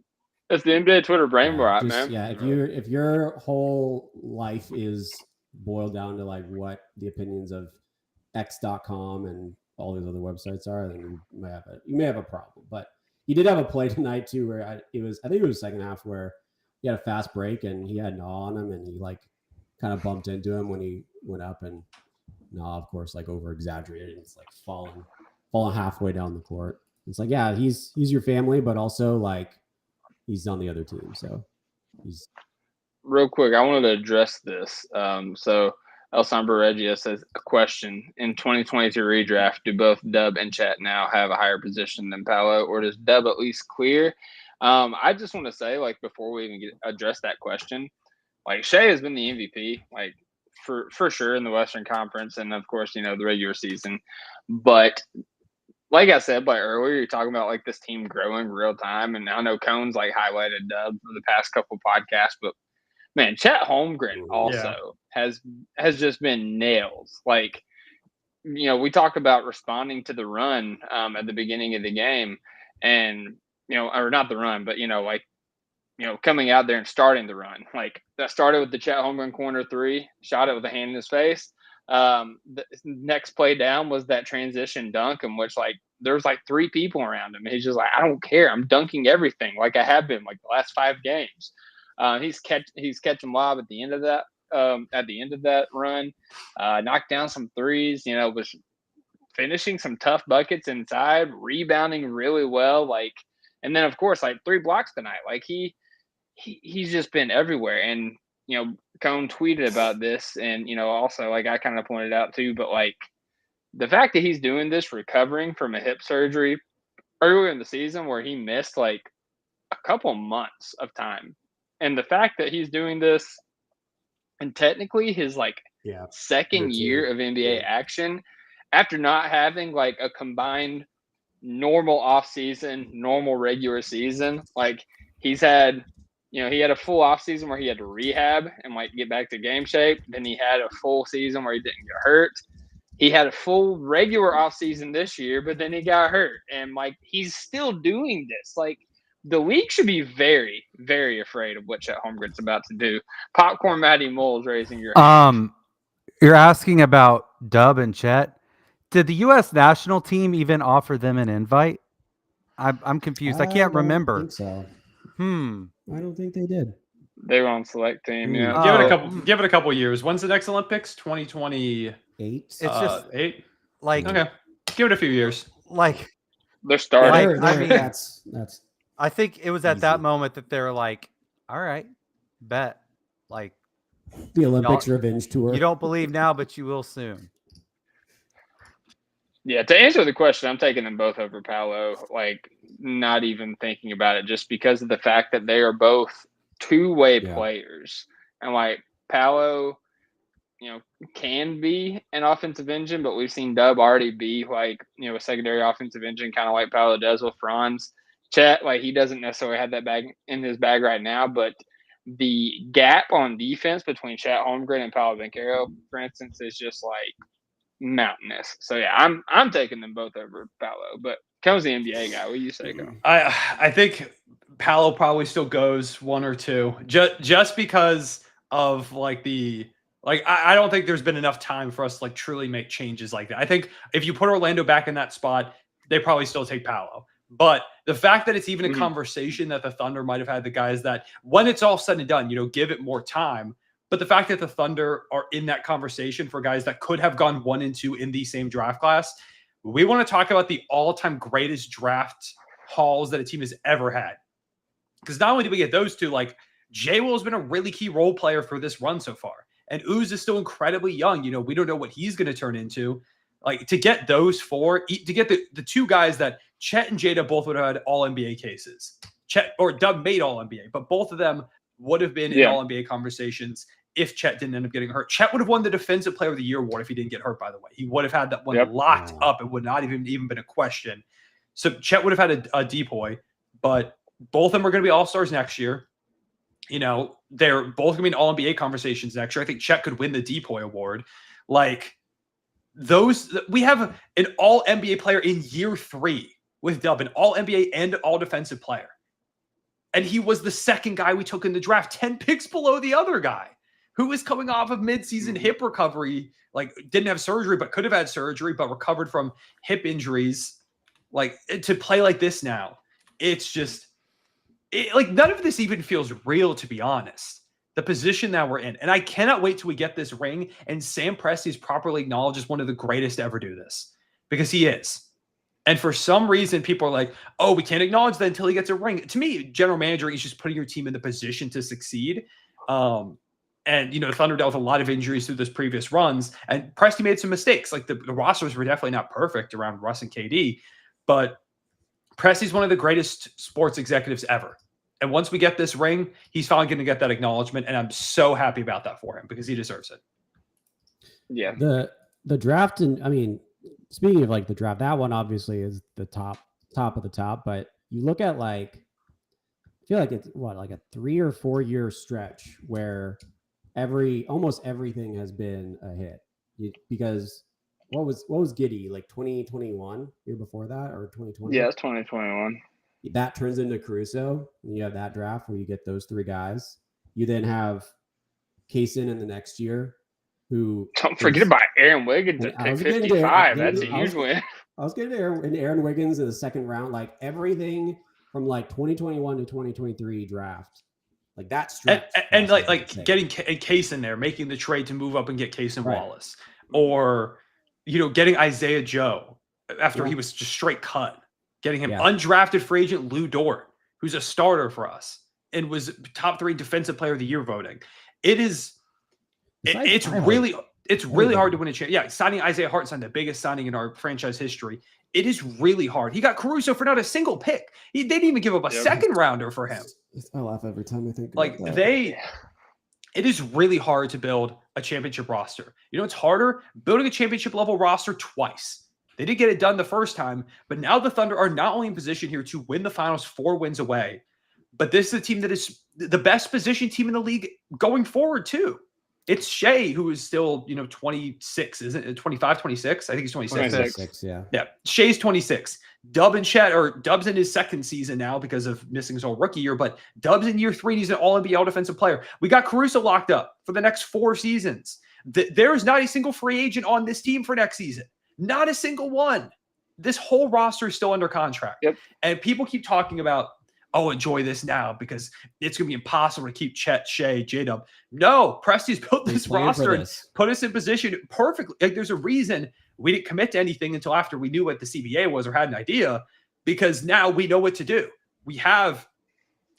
It's the NBA Twitter brain rot, man. Yeah, if your whole life is boiled down to like what the opinions of X.com and all these other websites are, then you may have a problem. But he did have a play tonight too, where I think it was second half where he had a fast break and he had Nah on him, and he like kind of bumped into him when he went up, and Nah, of course, like over exaggerated, and it's like falling halfway down the court. It's like, yeah, he's your family, but also like he's on the other team, so he's. Real quick, I wanted to address this. So El Samba Regia says, a question. In 2022 redraft, do both Dub and Chet now have a higher position than Paolo, or does Dub at least clear? I just want to say, like, before we even address that question, like, Shai has been the MVP, like, for sure in the Western Conference and, of course, you know, the regular season. But like I said, like earlier, you're talking about like this team growing real time. And I know Cone's like highlighted Dub for the past couple podcasts, but man, Chet Holmgren also has just been nails. Like, you know, we talk about responding to the run at the beginning of the game, and, you know, or not the run, but, you know, like, you know, coming out there and starting the run. Like, that started with the Chet Holmgren corner three, shot it with a hand in his face. The next play down was that transition dunk, in which like there's like 3 people around him. He's just like, I don't care. I'm dunking everything like I have been like the last 5 games. He's catching lob at the end of that run, knocked down some threes, you know, was finishing some tough buckets inside, rebounding really well. Like, and then of course, like 3 blocks tonight. Like he's just been everywhere. And, you know, Cone tweeted about this, and, you know, also like I kind of pointed out too, but like the fact that he's doing this, recovering from a hip surgery earlier in the season where he missed like a couple months of time, and the fact that he's doing this and technically his like second year of NBA action after not having like a combined normal offseason, normal regular season. Like he's had, you know, he had a full offseason where he had to rehab and like get back to game shape. Then he had a full season where he didn't get hurt. He had a full regular offseason this year, but then he got hurt. And like he's still doing this. Like the league should be very, very afraid of what Chet Holmgren's about to do. Popcorn Matty Moles raising your hand. You're asking about Dub and Chet. Did the U.S. national team even offer them an invite? I'm confused. I can't remember. I think so. I don't think they did. They were on select team. Yeah. Give it a couple years. When's the next Olympics? 2028. It's just 8. Like, okay, give it a few years. Like they're starting. I mean, that's. I think it was at that moment that they were like, "All right, bet." Like the Olympics revenge tour. You don't believe now, but you will soon. Yeah, to answer the question, I'm taking them both over Paolo. Like, not even thinking about it, just because of the fact that they are both two-way players, and like Paolo, can be an offensive engine, but we've seen Dub already be like, a secondary offensive engine, kind of like Paolo does with Franz. Chet, like, he doesn't necessarily have that bag in his bag right now, but the gap on defense between Chet Holmgren and Paolo Banchero, for instance, is just like mountainous. So yeah, I'm taking them both over Paolo. But comes the NBA guy. What do you say, Go? I think Paolo probably still goes 1 or 2, just because of I don't think there's been enough time for us to like truly make changes like that. I think if you put Orlando back in that spot, they probably still take Paolo. But the fact that it's even a conversation that the Thunder might have had the guys that, when it's all said and done, give it more time. But the fact that the Thunder are in that conversation for guys that could have gone 1 and 2 in the same draft class, we want to talk about the all-time greatest draft hauls that a team has ever had. Because not only do we get those two, like J. Will has been a really key role player for this run so far. And Ooze is still incredibly young. We don't know what he's going to turn into. Like, to get those 4, to get the 2 guys that Chet and Jada both would have had all-NBA cases. Chet or Dub made all-NBA, but both of them would have been in all-NBA conversations if Chet didn't end up getting hurt. Chet would have won the Defensive Player of the Year award if he didn't get hurt, by the way. He would have had that one locked up. It would not even been a question. So Chet would have had a depoy, but both of them are going to be all-stars next year. They're both going to be in all-NBA conversations next year. I think Chet could win the depoy award. Like, we have an all-NBA player in year 3 with Dub, an all-NBA and all-defensive player. And he was the second guy we took in the draft, 10 picks below the other guy, who was coming off of midseason hip recovery, like didn't have surgery, but could have had surgery, but recovered from hip injuries. Like, to play like this now, it's just none of this even feels real, to be honest. The position that we're in. And I cannot wait till we get this ring and Sam Presti is properly acknowledged as one of the greatest to ever do this, because he is. And for some reason, people are like, oh, we can't acknowledge that until he gets a ring. To me, general manager is just putting your team in the position to succeed. And, Thunder dealt with a lot of injuries through those previous runs. And Presti made some mistakes. Like, the rosters were definitely not perfect around Russ and KD. But Presti's one of the greatest sports executives ever. And once we get this ring, he's finally going to get that acknowledgement. And I'm so happy about that for him, because he deserves it. Yeah. The draft, and speaking of like the draft, that one obviously is the top of the top. But you look at I feel like it's like a 3 or 4 year stretch where almost everything has been a hit. Because what was Giddey, like 2021, year before that, or 2020? Yeah, it's 2021. That turns into Caruso, and you have that draft where you get those 3 guys. You then have Kaysen in the next year, who don't forget about Aaron Wiggins at pick 55. That's a huge win. I was getting to Aaron Wiggins in the second round. Like, everything from like 2021 to 2023 draft, like that stretch, and like getting Case in there, making the trade to move up and get Case and Wallace, or getting Isaiah Joe after he was just straight cut. Getting him undrafted free agent Lou Dort, who's a starter for us and was top 3 defensive player of the year voting. It's really hard to win a championship. Yeah, signing Isaiah Hartenstein, the biggest signing in our franchise history. It is really hard. He got Caruso for not a single pick. They didn't even give up a second rounder for him. I laugh every time I think about that. It is really hard to build a championship roster. It's harder building a championship level roster twice. They did get it done the first time, but now the Thunder are not only in position here to win the finals 4 wins away, but this is a team that is the best position team in the league going forward too. It's Shea, who is still, 26, isn't it? 25, 26? I think he's 26. 26, yeah. Yeah, Shea's 26. Dub's in his second season now because of missing his whole rookie year, but Dub's in year 3 and he's an all-NBA all-defensive player. We got Caruso locked up for the next 4 seasons. There is not a single free agent on this team for next season. Not a single one. This whole roster is still under contract. Yep. And people keep talking about, oh, enjoy this now because it's going to be impossible to keep Chet, Shea, J-Dub. No, Presti's built this roster and put us in position perfectly. Like, there's a reason we didn't commit to anything until after we knew what the CBA was or had an idea, because now we know what to do. We have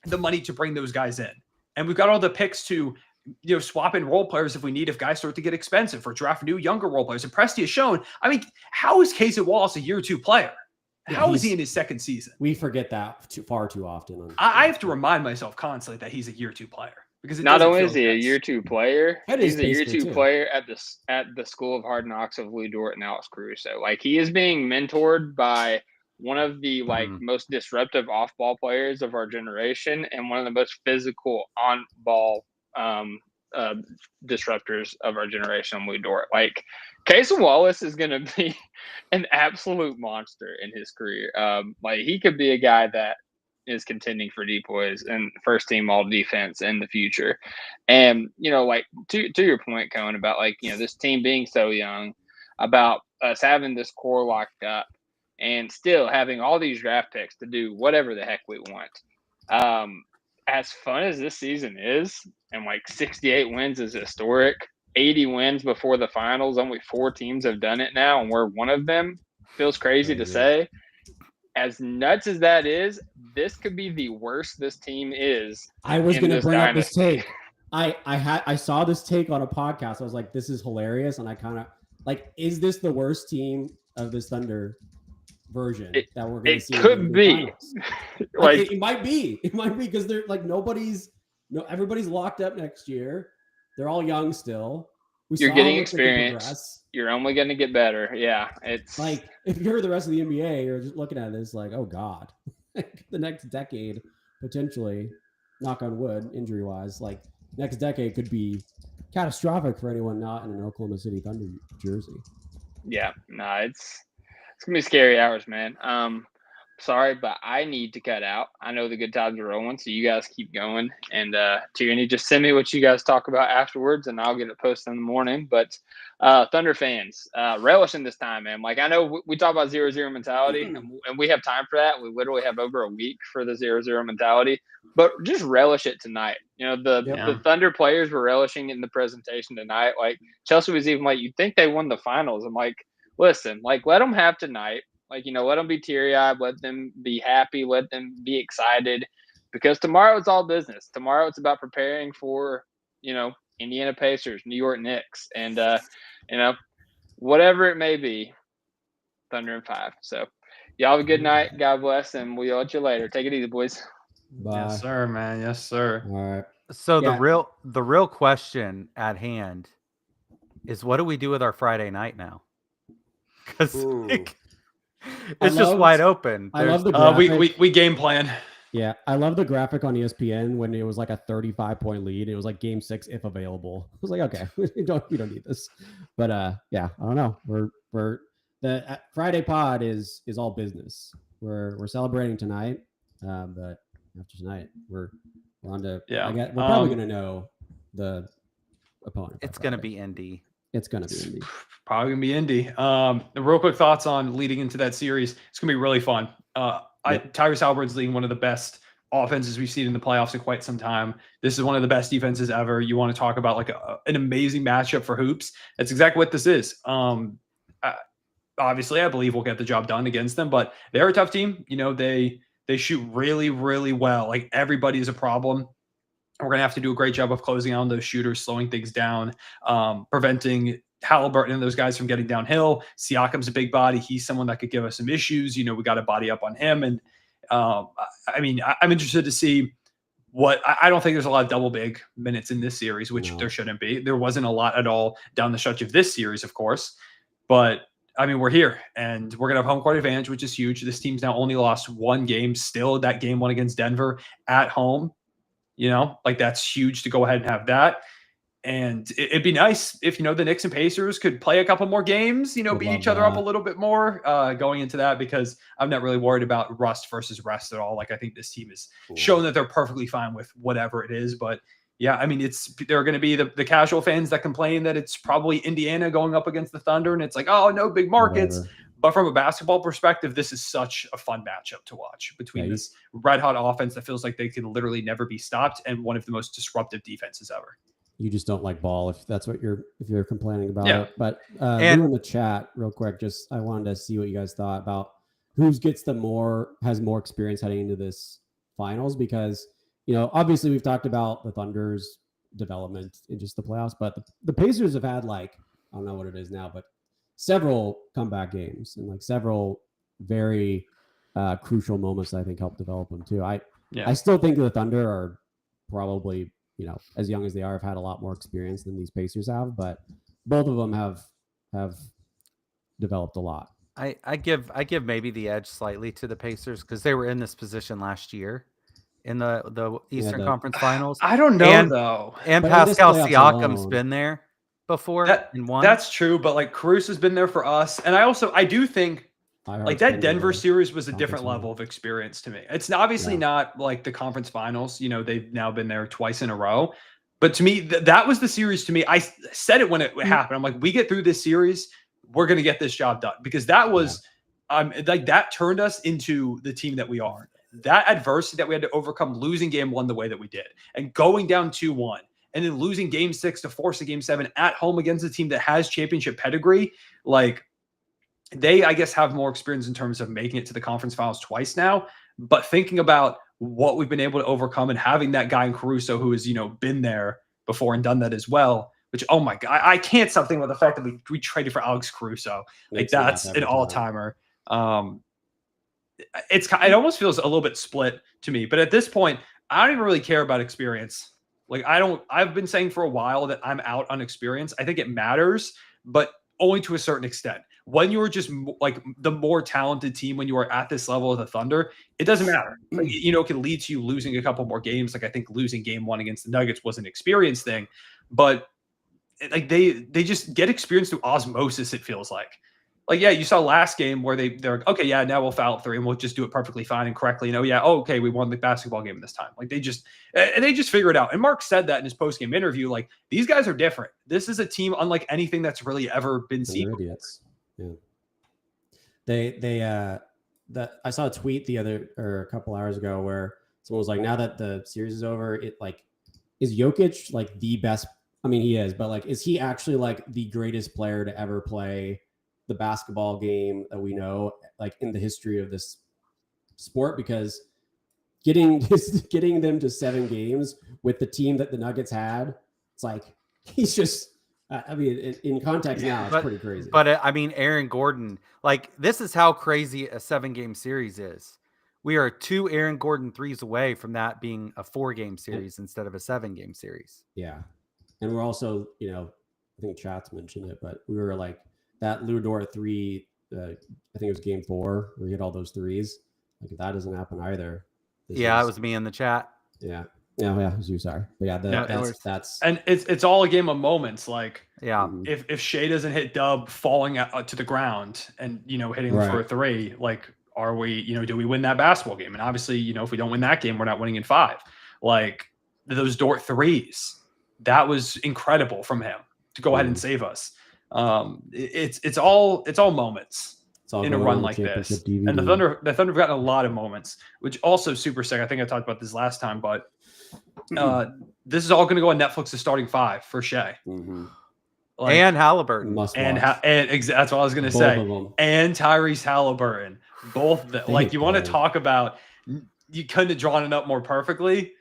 the money to bring those guys in. And we've got all the picks to, swap in role players if we need, if guys start to get expensive, or draft new younger role players. And Presti has shown, I mean, how is Kaysen Wallace a year 2 player? How is he in his second season? We forget that far too often. I have to remind myself constantly that he's a year 2 player, because not only is he a year 2 player, he's a year 2 too. player at the School of Hard Knocks of Lou Dort and Alex Caruso. Like, he is being mentored by one of the most disruptive off-ball players of our generation and one of the most physical on-ball disruptors of our generation, Lou Dort. Like, Kaysen Wallace is going to be an absolute monster in his career. Like, he could be a guy that is contending for depoys and first team all defense in the future. And, like, to your point, Cohen, about this team being so young, about us having this core locked up and still having all these draft picks to do whatever the heck we want. As fun as this season is, and 68 wins is historic, 80 wins before the finals, only 4 teams have done it now, and we're one of them. Feels crazy to say. As nuts as that is, this could be the worst this team is. I was going to bring up this take. I saw this take on a podcast. I was like, this is hilarious. And I kind of is this the worst team of this Thunder version that we're going to see? It could be. It might be. It might be because they're everybody's locked up next year. They're all young still. You're getting experience. You're only going to get better. Yeah, it's if you're the rest of the NBA, you're just looking at this oh God, the next decade potentially, knock on wood, injury wise, next decade could be catastrophic for anyone not in an Oklahoma City Thunder jersey. Yeah, no, it's gonna be scary hours, man. Sorry, but I need to cut out. I know the good times are rolling, so you guys keep going. And Tierney, just send me what you guys talk about afterwards, and I'll get it posted in the morning. But Thunder fans, relish in this time, man. I know we talk about 0-0 mentality, and we have time for that. We literally have over a week for the 0-0 mentality, but just relish it tonight. The Thunder players were relishing in the presentation tonight. Chelsea was even you'd think they won the finals. I'm listen, let them have tonight. Let them be teary-eyed, let them be happy, let them be excited, because tomorrow it's all business. Tomorrow it's about preparing for, Indiana Pacers, New York Knicks, and, whatever it may be, Thunder in 5. So y'all have a good night. God bless, and we'll let you later. Take it easy, boys. Bye. Yes, sir, man. Yes, sir. All right. So the real question at hand is, what do we do with our Friday night now? Because it's just wide open. I love the graphic. We game plan. Yeah, I love the graphic on ESPN when it was a 35-point lead. It was game 6 if available. I was okay, we don't need this. But yeah, I don't know. We're the Friday pod is all business. We're celebrating tonight, but after tonight we're on to we're probably gonna know the opponent. It's gonna be Indy. It's gonna be Indy. Probably gonna be Indy. Real quick thoughts on leading into that series. It's gonna be really fun. Tyrese Haliburton's leading one of the best offenses we've seen in the playoffs in quite some time. This is one of the best defenses ever. You want to talk about an amazing matchup for hoops? That's exactly what this is. Obviously, I believe we'll get the job done against them, but they're a tough team. They shoot really, really well. Everybody is a problem. We're going to have to do a great job of closing on those shooters, slowing things down, preventing Haliburton and those guys from getting downhill. Siakam's a big body. He's someone that could give us some issues. We got to body up on him. And I'm interested to see what – I don't think there's a lot of double big minutes in this series, which there shouldn't be. There wasn't a lot at all down the stretch of this series, of course. But, we're here, and we're going to have home court advantage, which is huge. This team's now only lost 1 game, still that game 1 against Denver at home. That's huge to go ahead and have that. And it'd be nice if, the Knicks and Pacers could play a couple more games, beat each other up a little bit more going into that, because I'm not really worried about rust versus rest at all. I think this team has shown that they're perfectly fine with whatever it is. But yeah, I mean, there are going to be the casual fans that complain that it's probably Indiana going up against the Thunder, and it's like, oh, no big markets. Whatever. But from a basketball perspective, this is such a fun matchup to watch between this red hot offense that feels like they can literally never be stopped and one of the most disruptive defenses ever. You just don't like ball if that's what you're complaining about. Yeah. It. But in the chat real quick, just I wanted to see what you guys thought about who has more experience heading into this finals, because obviously we've talked about the Thunder's development in just the playoffs, but the Pacers have had I don't know what it is now, but several comeback games and several very crucial moments that I think helped develop them too. I still think the Thunder are probably, as young as they are, have had a lot more experience than these Pacers have, but both of them have developed a lot. I give maybe the edge slightly to the Pacers because they were in this position last year in the Eastern Conference Finals. I don't know though. And Pascal Siakam's been there before and won. That's true, but Caruso's been there for us, and I do think that Denver series was a different level of experience to me. It's obviously not like the conference finals. They've now been there twice in a row. But to me, that was the series to me. I said it when it happened. I'm like, we get through this series, we're going to get this job done. Because that was that turned us into the team that we are. That adversity that we had to overcome, losing game 1 the way that we did, and going down 2-1, and then losing game 6 to force a game 7 at home against a team that has championship pedigree, they, I guess, have more experience in terms of making it to the conference finals twice now. But thinking about what we've been able to overcome and having that guy in Caruso who has, been there before and done that as well, which, oh my God, I can't stop thinking about the fact that we traded for Alex Caruso. That's an all-timer. It almost feels a little bit split to me. But at this point, I don't even really care about experience. I've been saying for a while that I'm out on experience. I think it matters, but only to a certain extent. When you are just the more talented team, when you are at this level of the Thunder, it doesn't matter. It can lead to you losing a couple more games. I think losing game 1 against the Nuggets was an experience thing, but they just get experience through osmosis. It feels like you saw last game where they're like, okay, yeah, now we'll foul 3 and we'll just do it perfectly fine and correctly. Okay, we won the basketball game this time. They just figure it out. And Mark said that in his post-game interview. These guys are different. This is a team unlike anything that's really ever been seen. They're idiots. Yeah. I saw a tweet a couple hours ago where someone was like, now that the series is over, is Jokic the best? I mean, he is, but is he actually the greatest player to ever play the basketball game that we know, in the history of this sport? Because getting them to 7 games with the team that the Nuggets had, it's he's just. I mean, in context now, it's pretty crazy. But Aaron Gordon, this is how crazy a 7-game series is. We are 2 Aaron Gordon threes away from that being a 4-game series instead of a 7-game series. Yeah. And we're also, I think Chats mentioned it, but we were that Lou Dort 3, I think it was game 4, where he hit all those threes. That doesn't happen either. It was me in the chat. Yeah. Yeah, it was you, sorry. But yeah, that's and it's all a game of moments. If Shea doesn't hit Dub falling to the ground and hitting for a 3, are we do we win that basketball game? And obviously, if we don't win that game, we're not winning in 5. Those Dort 3s, that was incredible from him to go ahead and save us. It's all moments. In a run like this. DVD. And the Thunder have gotten a lot of moments, which also super sick. I think I talked about this last time, but this is all going to go on Netflix's starting 5 for Shea. Mm-hmm. And Halliburton. That's what I was going to say. And Tyrese Halliburton. Both you want to talk about, you couldn't have drawn it up more perfectly.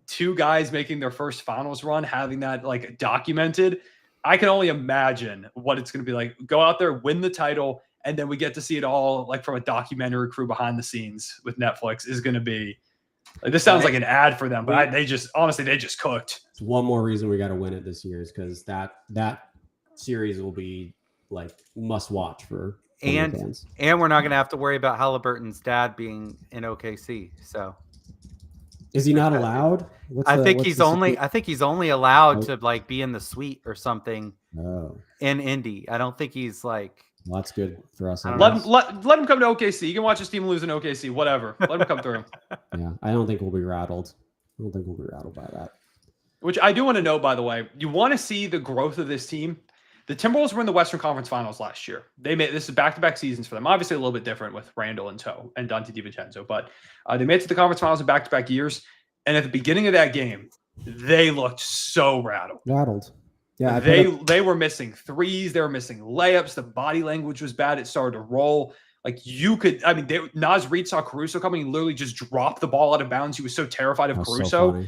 2 guys making their first finals run, having that documented. I can only imagine what it's going to be like. Go out there, win the title, and then we get to see it all from a documentary crew behind the scenes with Netflix is going to be this sounds like an ad for them, but they just cooked. It's one more reason we got to win it this year is because that series will be must watch for fans. And we're not going to have to worry about Halliburton's dad being in OKC. So is he not allowed? I think he's only allowed to be in the suite or something. In Indy. I don't think he's Well, that's good for us. Let him come to OKC. You can watch his team lose in OKC. Whatever. Let him come through. Yeah, I don't think we'll be rattled. I don't think we'll be rattled by that. Which I do want to know, by the way, you want to see the growth of this team. The Timberwolves were in the Western Conference Finals last year. This is back-to-back seasons for them. Obviously, a little bit different with Randall and Toe and Dante DiVincenzo, but they made it to the conference finals in back-to-back years. And at the beginning of that game, they looked so rattled. Yeah, they were missing threes. They were missing layups. The body language was bad. It started to roll. Like Naz Reid saw Caruso coming and literally just dropped the ball out of bounds. He was so terrified of Caruso.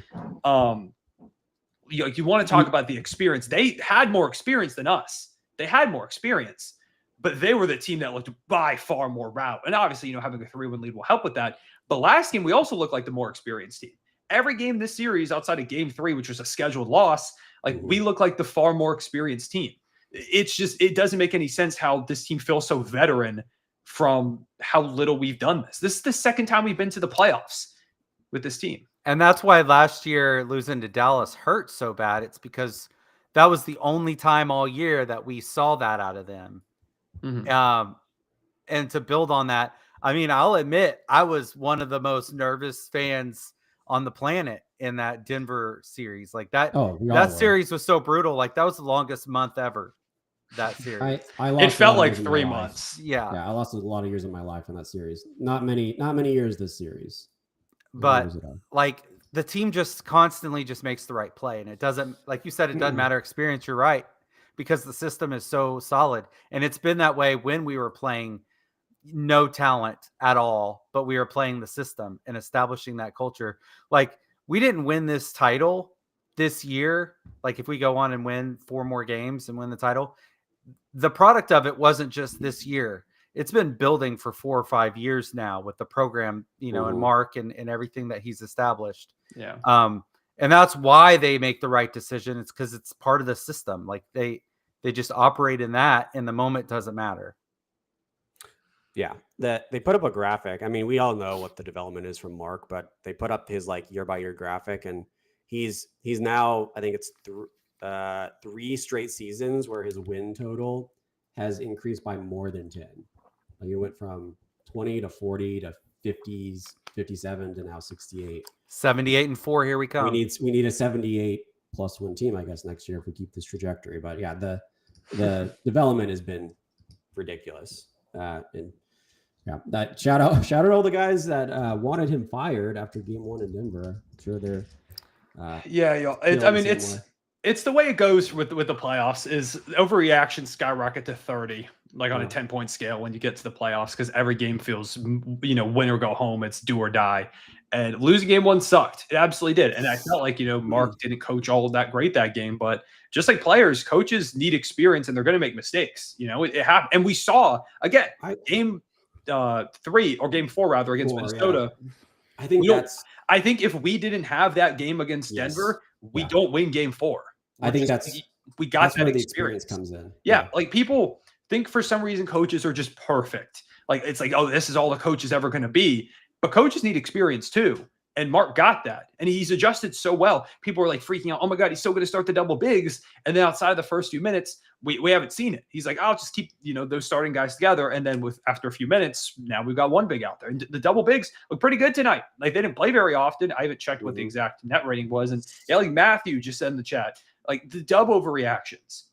You want to talk about the experience. They had more experience than us. They had more experience, but they were the team that looked by far more rattled. And obviously, having a 3-1 lead will help with that. But last game, we also looked like the more experienced team. Every game this series, outside of game 3, which was a scheduled loss, we look like the far more experienced team. It doesn't make any sense how this team feels so veteran from how little we've done this. This is the second time we've been to the playoffs with this team. And that's why last year losing to Dallas hurt so bad. It's because that was the only time all year that we saw that out of them. Mm-hmm. And to build on that, I mean, I'll admit I was one of the most nervous fans on the planet in that Denver series. Like that series was so brutal. Like that was the longest month ever. That series. I lost it felt like 3 months. Yeah, I lost a lot of years of my life in that series. Not many years this series. But like the team just constantly just makes the right play. And it doesn't, like you said, it doesn't matter experience. You're right. Because the system is so solid. And it's been that way when we were playing no talent at all, but we were playing the system and establishing that culture. Like we didn't win this title this year. Like if we go on and win 4 more games and win the title, the product of it wasn't just this year. It's been building for 4 or 5 years now with the program, and Mark and everything that he's established. Yeah. And that's why they make the right decision. It's because it's part of the system. Like they just operate in that, and the moment doesn't matter. Yeah, they put up a graphic. I mean, we all know what the development is from Mark, but they put up his year by year graphic, and he's now, I think it's 3 straight seasons where his win total has increased by more than 10. Like it went from 20 to 40 to 50s, 57 to now 68. 78-4. Here we come. We need a 78 plus win team, I guess, next year if we keep this trajectory. But yeah, the development has been ridiculous. And yeah, that shout out to all the guys that wanted him fired after game 1 in Denver. I'm sure they're it's the way it goes with the playoffs. Is overreaction skyrocket to 30, like on a 10-point scale when you get to the playoffs, because every game feels win or go home. It's do or die. And losing game 1 sucked. It absolutely did. And I felt like, Mark didn't coach all of that great that game. But just like players, coaches need experience and they're going to make mistakes. It happened. And we saw, again, game 3 or game 4, rather, against Minnesota. Yeah. I think if we didn't have that game against Denver, we don't win game 4. I think we got that where the experience comes in. Yeah. Like people think for some reason coaches are just perfect. Like it's like, oh, this is all the coach is ever going to be. But coaches need experience too. And Mark got that. And he's adjusted so well. People are like freaking out. Oh my God, he's so going to start the double bigs. And then outside of the first few minutes, we haven't seen it. He's like, I'll just keep, those starting guys together. And then after a few minutes, now we've got one big out there. And the double bigs look pretty good tonight. Like they didn't play very often. I haven't checked what the exact net rating was. And like Matthew just said in the chat, like the Dub overreactions.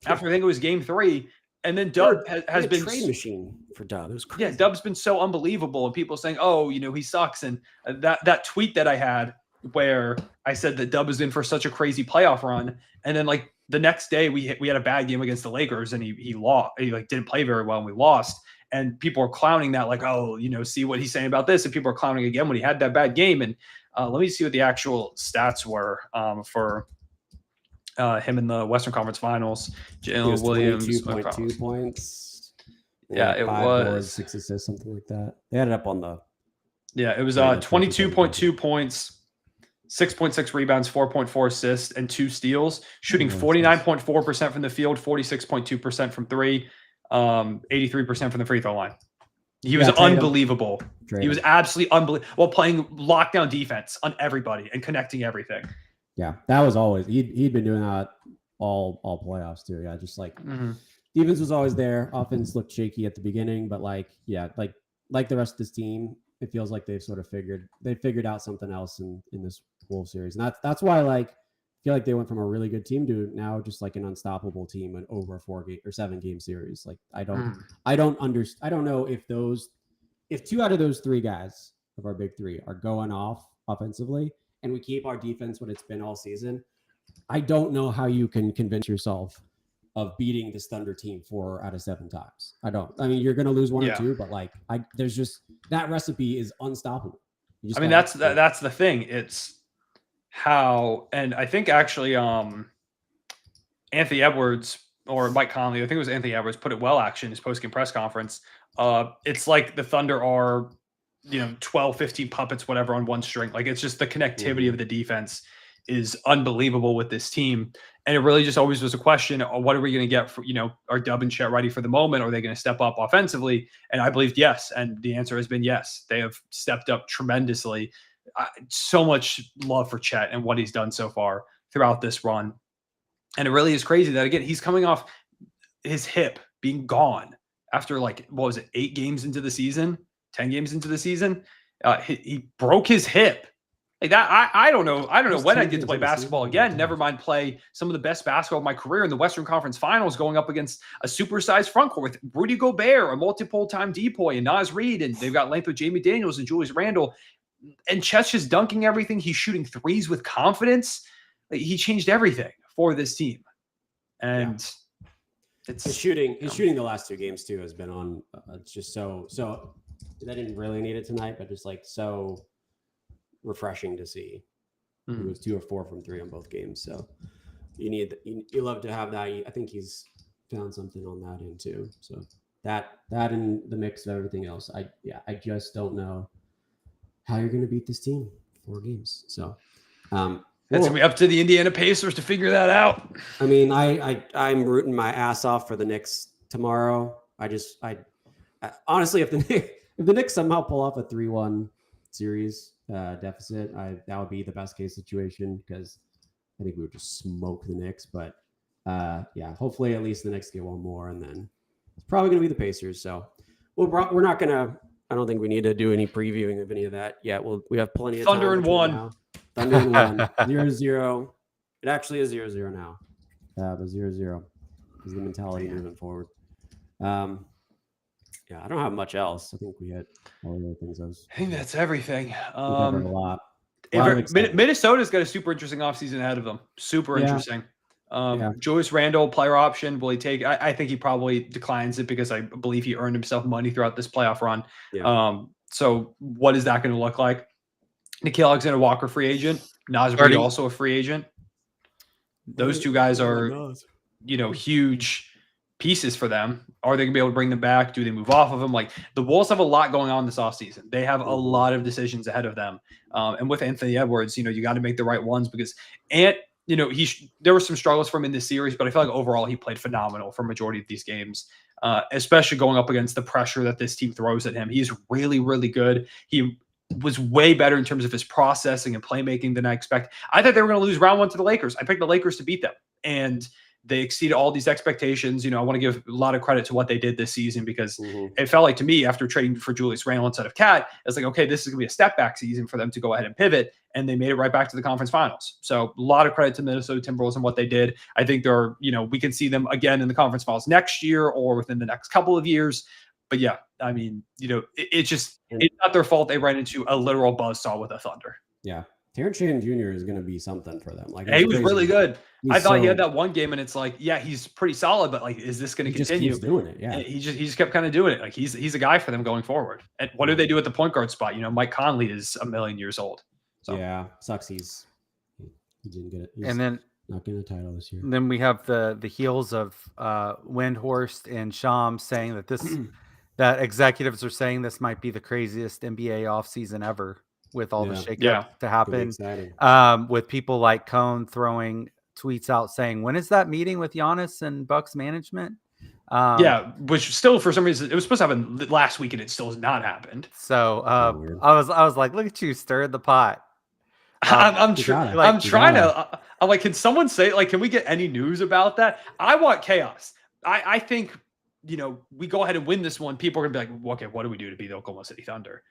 After I think it was game 3. And then Dub has been trade machine for Dub. It was crazy. Yeah, Dub's been so unbelievable, and people saying, "Oh, he sucks." And that tweet that I had where I said that Dub is in for such a crazy playoff run, and then like the next day we had a bad game against the Lakers, and he lost. He didn't play very well, and we lost. And people are clowning that, like, "Oh, see what he's saying about this." And people are clowning again when he had that bad game. And let me see what the actual stats were for him in the Western Conference Finals. Jalen Williams, 22.2 points. Yeah, it 5 was boards, 6 assists, something like that. They had it up on the. Yeah, it was 22.2 points, 6.6 rebounds, 4.4 assists, and 2 steals. Shooting 49.4% from the field, 46.2% from 3, 83% from the free throw line. He was unbelievable. He was absolutely unbelievable while playing lockdown defense on everybody and connecting everything. Yeah, that was always he'd been doing that all playoffs too. Yeah, just like defense was always there. Offense looked shaky at the beginning, but like the rest of this team, it feels like they've sort of figured out something else in this whole series. And that's why like feel like they went from a really good team to now just like an unstoppable team and over a 7-game series. Like I don't know if 2 out of those 3 guys of our big 3 are going off offensively and we keep our defense what it's been all season. I don't know how you can convince yourself of beating this Thunder team 4 out of 7 times. I mean, you're going to lose 1 or 2, but like there's just that recipe is unstoppable. I mean, that's the thing. It's how, and I think actually Anthony Edwards or Mike Conley, I think it was Anthony Edwards, put it well actually in his post-game press conference. It's like the Thunder are, 12, 15 puppets, whatever, on one string. Like, it's just the connectivity of the defense is unbelievable with this team. And it really just always was a question of what are we going to get for, are Dub and Chet ready for the moment? Are they going to step up offensively? And I believed yes. And the answer has been yes. They have stepped up tremendously. So much love for Chet and what he's done so far throughout this run. And it really is crazy that, again, he's coming off his hip being gone after 8 games into the season, 10 games into the season. He broke his hip. Like that, I don't know. I don't know when I get to play basketball again. Never mind play some of the best basketball of my career in the Western Conference Finals, going up against a supersized front court with Rudy Gobert, a multiple-time depoy, and Naz Reid, and they've got length with Jamie Daniels and Julius Randle, and Chet's just dunking everything. He's shooting threes with confidence. Like, he changed everything for this team, and it's his shooting. His shooting the last 2 games too has been on. It's just so. I didn't really need it tonight, but just so refreshing to see. He was 2 of 4 from 3 on both games. So you love to have that. I think he's found something on that end too. So that in the mix of everything else, I just don't know how you're going to beat this team 4 games. So it's going to be up to the Indiana Pacers to figure that out. I mean, I'm rooting my ass off for the Knicks tomorrow. I honestly, if the Knicks somehow pull off a 3-1 series deficit, that would be the best case situation, because I think we would just smoke the Knicks. But hopefully at least the Knicks get 1 more, and then it's probably going to be the Pacers. So we're not going to. I don't think we need to do any previewing of any of that yet. We have plenty of Thunder time and 1. Thunder and 1. 0-0. It actually is 0-0 now. But 0-0 is the mentality moving forward. I don't have much else. I think we hit all the other things. I think that's everything. A lot. Minnesota's got a super interesting offseason ahead of them. Super interesting. Julius Randle, player option. Will he take? I think he probably declines it, because I believe he earned himself money throughout this playoff run. So what is that going to look like? Nickeil Alexander-Walker, free agent. Naz Reid, also a free agent. Those 2 guys are, huge pieces for them. Are they gonna be able to bring them back? Do they move off of them? Like, the Wolves have a lot going on this offseason. They have a lot of decisions ahead of them. And with Anthony Edwards, you got to make the right ones, because there were some struggles for him in this series, but I feel like overall he played phenomenal for majority of these games, especially going up against the pressure that this team throws at him. He's really, really good. He was way better in terms of his processing and playmaking than I expect. I thought they were going to lose round 1 to the Lakers. I picked the Lakers to beat them, and they exceeded all these expectations. I want to give a lot of credit to what they did this season, because it felt like to me, after trading for Julius Randle instead of Cat, it's like, okay, this is going to be a step back season for them to go ahead and pivot. And they made it right back to the conference finals. So a lot of credit to Minnesota Timberwolves and what they did. I think they're, we can see them again in the conference finals next year or within the next couple of years. But yeah, I mean, it's not their fault they ran into a literal buzzsaw with a Thunder. Yeah. Terrence Shannon Jr. is going to be something for them. Like, he was really good. I thought he had that one game, and it's like, yeah, he's pretty solid, but like, is this going to continue? Just keeps doing it. Yeah, he just kept kind of doing it. Like, he's a guy for them going forward. And what do they do at the point guard spot? Mike Conley is a million years old. So yeah, sucks. He didn't get it. And then not getting a title this year. Then we have the heels of Windhorst and Shams saying that that executives are saying this might be the craziest NBA offseason ever, with all the shakeup to happen. With people like Cone throwing tweets out saying, when is that meeting with Giannis and Bucks management? Which still, for some reason, it was supposed to happen last week, and it still has not happened. So I was like, look at you, stirring the pot. I'm trying to. I'm like, can someone say, like, can we get any news about that? I want chaos. I think, we go ahead and win this one. People are gonna be like, okay, what do we do to beat the Oklahoma City Thunder?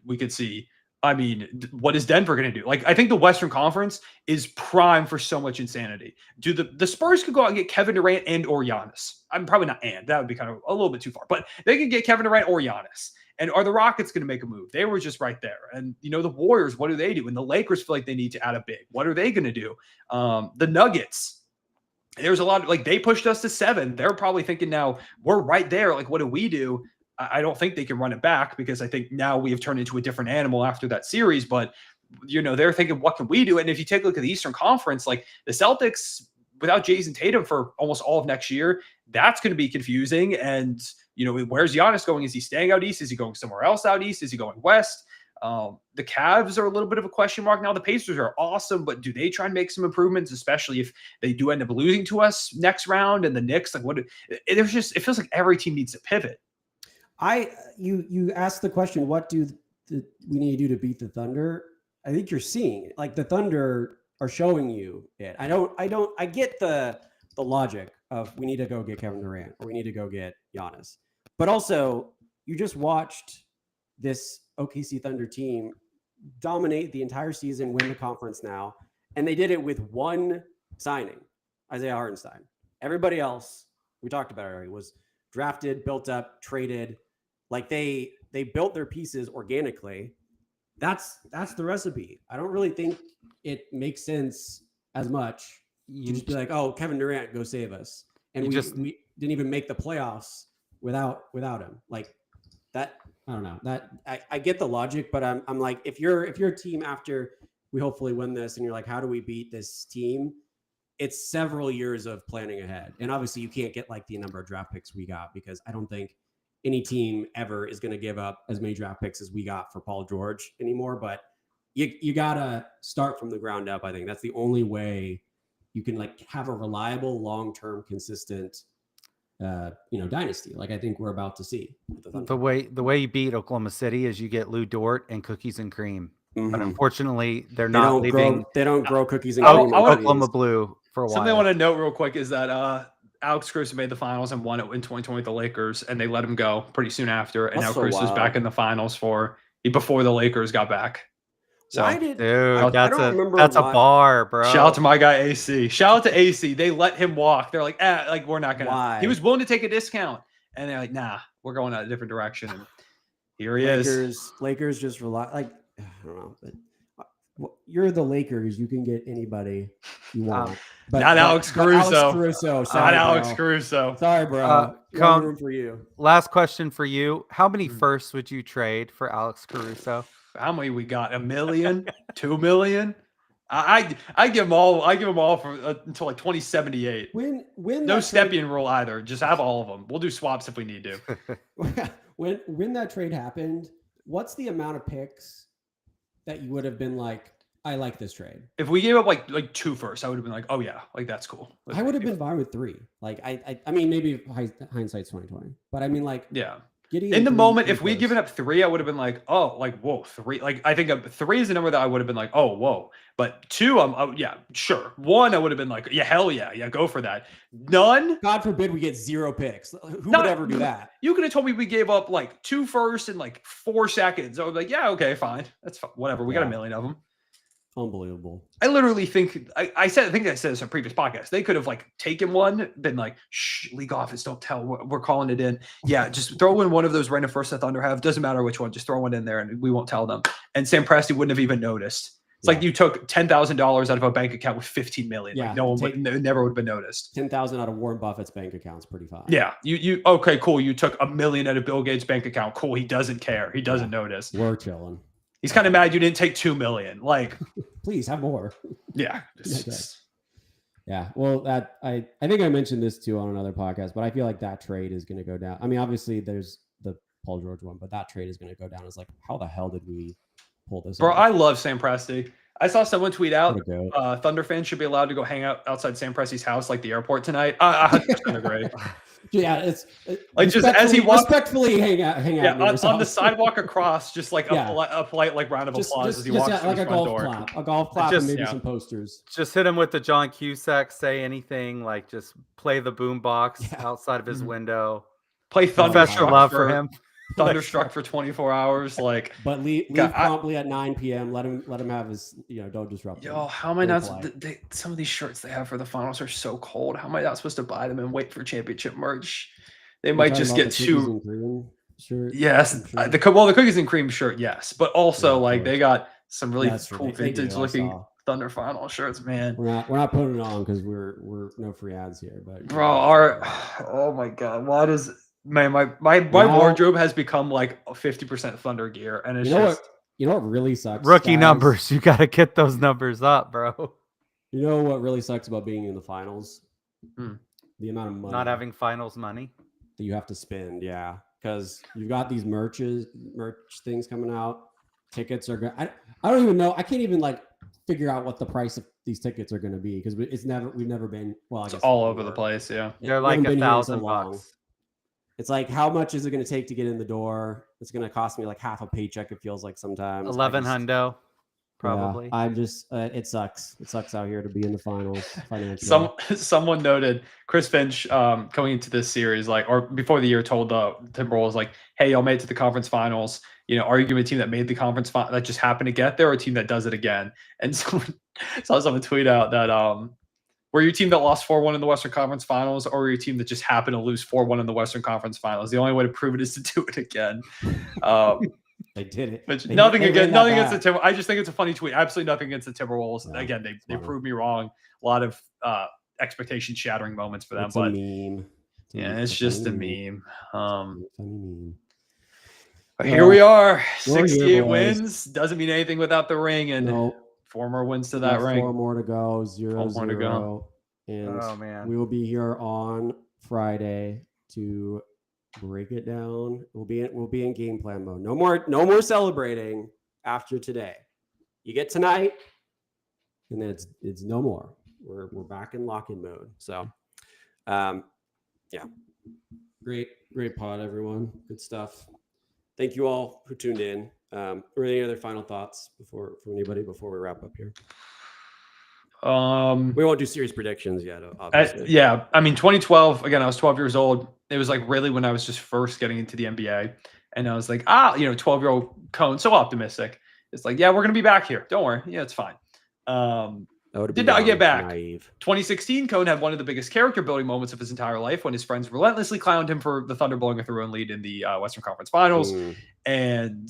We could see I mean, what is Denver going to do? Like, I think the Western Conference is prime for so much insanity. Do the Spurs could go out and get Kevin Durant and or Giannis. I'm probably not that would be kind of a little bit too far, but they could get Kevin Durant or Giannis. And are the Rockets going to make a move? They were just right there. And, the Warriors, what do they do? And the Lakers feel like they need to add a big. What are they going to do? The Nuggets, there's a lot of, like, they pushed us to 7. They're probably thinking now we're right there. Like, what do we do? I don't think they can run it back because I think now we have turned into a different animal after that series. But, they're thinking, what can we do? And if you take a look at the Eastern Conference, like the Celtics, without Jason Tatum for almost all of next year, that's going to be confusing. And, where's Giannis going? Is he staying out east? Is he going somewhere else out east? Is he going west? The Cavs are a little bit of a question mark now. The Pacers are awesome, but do they try and make some improvements, especially if they do end up losing to us next round? And the Knicks, like, it feels like every team needs to pivot. You asked the question, what do we need to do to beat the Thunder? I think you're seeing it. Like, the Thunder are showing you it. I get the logic of we need to go get Kevin Durant or we need to go get Giannis. But also, you just watched this OKC Thunder team dominate the entire season, win the conference now, and they did it with one signing, Isaiah Hartenstein. Everybody else, we talked about it already, was drafted, built up, traded. Like, they built their pieces organically. That's the recipe. I don't really think it makes sense as much. You just be like, oh, Kevin Durant, go save us. And we didn't even make the playoffs without him. Like that, I don't know. That I get the logic, but I'm like, if you're a team after we hopefully win this and you're like, how do we beat this team? It's several years of planning ahead. And obviously you can't get like the number of draft picks we got, because I don't think any team ever is going to give up as many draft picks as we got for Paul George anymore. But you gotta start from the ground up. I think that's the only way you can like have a reliable, long-term, consistent, dynasty. Like I think we're about to see. The way you beat Oklahoma City is you get Lou Dort and cookies and cream. Mm-hmm. But unfortunately, they don't grow cookies and cream. Oklahoma Blue for a while. Something I want to note real quick is that Alex Caruso made the finals and won it in 2020 with the Lakers, and they let him go pretty soon after. And now Caruso's back in the finals before the Lakers got back. So, that's a bar, bro. Shout out to my guy AC. Shout out to AC. They let him walk. They're like, we're not gonna. Why? He was willing to take a discount, and they're like, nah, we're going a different direction. And here he is. Lakers just rely. Like, I don't know, but you're the Lakers. You can get anybody you want. But not Alex Caruso. Sorry, Alex Caruso. Sorry, bro. No room for you. Last question for you: how many firsts would you trade for Alex Caruso? How many we got? $1 million, $2 million. I give them all. I give them all for until like 2078. When no Stepien rule either. Just have all of them. We'll do swaps if we need to. when that trade happened, what's the amount of picks that you would have been like, I like this trade? If we gave up like 2 first, I would have been like, oh yeah, like that's cool. I would have been fine with 3. Like I mean, maybe hindsight's 2020, but I mean, like, yeah. In the moment, if we'd given up 3, I would have been like, oh, like, whoa, 3. Like, I think 3 is the number that I would have been like, oh, whoa. But 2, yeah, sure. 1, I would have been like, yeah, hell yeah, go for that. None. God forbid we get 0 picks. Who would ever do that? You could have told me we gave up like 2 firsts in like 4 seconds. I would be like, yeah, okay, fine. That's fine. Whatever. We got $1 million of them. Unbelievable. I literally think I think I said this on a previous podcast. They could have like taken one, been like, shh, league office, don't tell. We're calling it in. Yeah, just throw in one of those random first that Thunder have. Doesn't matter which one. Just throw one in there and we won't tell them. And Sam Presti wouldn't have even noticed. It's like you took $10,000 out of a bank account with $15 million. Yeah, like no one never would have been noticed. 10,000 out of Warren Buffett's bank account's pretty fine. Yeah, you okay, cool. You took $1 million out of Bill Gates' bank account. Cool. He doesn't care. He doesn't notice. We're chilling. He's kind of mad you didn't take $2 million. Like, please have more. Yeah. Yeah. Well, that I think I mentioned this too on another podcast, but I feel like that trade is going to go down. I mean, obviously there's the Paul George one, but that trade is going to go down as like, how the hell did we pull this Bro, off? I love Sam Presti. I saw someone tweet out, Thunder fans should be allowed to go hang out outside Sam Presti's house, like the airport tonight. I 100% agree. Yeah, it's like just as he walks, respectfully hang out. Yeah, on the sidewalk across, just like a polite like round of applause as he walks through like his front door. A golf clap, and maybe some posters. Just hit him with the John Cusack. Say anything, like just play the boombox outside of his window. Play Thunder Professor Love for him. thunderstruck for 24 hours. Like, but leave promptly at 9 p.m. Let him have his. Don't disrupt. Yo, how am I not? Some of these shirts they have for the finals are so cold. How am I not supposed to buy them and wait for championship merch? They might just get too. Shirt, yes, sure. the cookies and cream shirt, yes, but also they got some really cool vintage looking Thunder final shirts, man. We're not putting it on because we're no free ads here, but bro, oh my god, why does my wardrobe has become like 50% Thunder gear, and it's you know what really sucks? Rookie guys? Numbers, you got to get those numbers up, bro. You know what really sucks about being in the finals? The amount of money, not having finals money that you have to spend, yeah. Because you've got these merch things coming out. Tickets are good. I don't even know. I can't even figure out what the price of these tickets are going to be because we've never been. Well, I guess all over the place. Yeah, they're like $1,000. It's like, how much is it going to take to get in the door? It's going to cost me like half a paycheck. It feels like sometimes 11 hundo. Probably. Yeah, I'm just it sucks. It sucks out here to be in the finals financially. Someone noted Chris Finch going into this series, or before the year, told the Timberwolves hey, y'all made it to the conference finals. Are you going to be a team that made the conference final that just happened to get there, or a team that does it again? And someone saw someone tweet out that were you a team that lost 4-1 in the Western Conference Finals, or were you a team that just happened to lose 4-1 in the Western Conference Finals? The only way to prove it is to do it again. They did it. Which, nothing against the Timberwolves. I just think it's a funny tweet. Absolutely nothing against the Timberwolves. No, again, they proved me wrong. A lot of expectation shattering moments for them. It's but a meme. It's just a meme. But Well, here we are. we're here, 68 boys. wins. Doesn't mean anything without the ring, and 4 more wins to that ring. 4 more to go. 0-0. more to go. And Oh, man. we will be here on Friday to break it down. We'll be in game plan mode. No more celebrating after today. You get tonight, and then it's no more. We're back in lock-in mode. So, yeah, great pod, everyone. Good stuff. Thank you all who tuned in. Are there any other final thoughts from anybody before we wrap up here? We won't do series predictions yet, obviously. Yeah, I mean, 2012. Again, I was 12 years old. It was really when I was just first getting into the NBA, and I was like, 12-year-old Cone, so optimistic. It's yeah, we're gonna be back here. Don't worry. Yeah, it's fine. Did not get back. Naive. 2016, Cone had one of the biggest character building moments of his entire life when his friends relentlessly clowned him for the Thunder blowing a 3-1 lead in the Western Conference Finals. And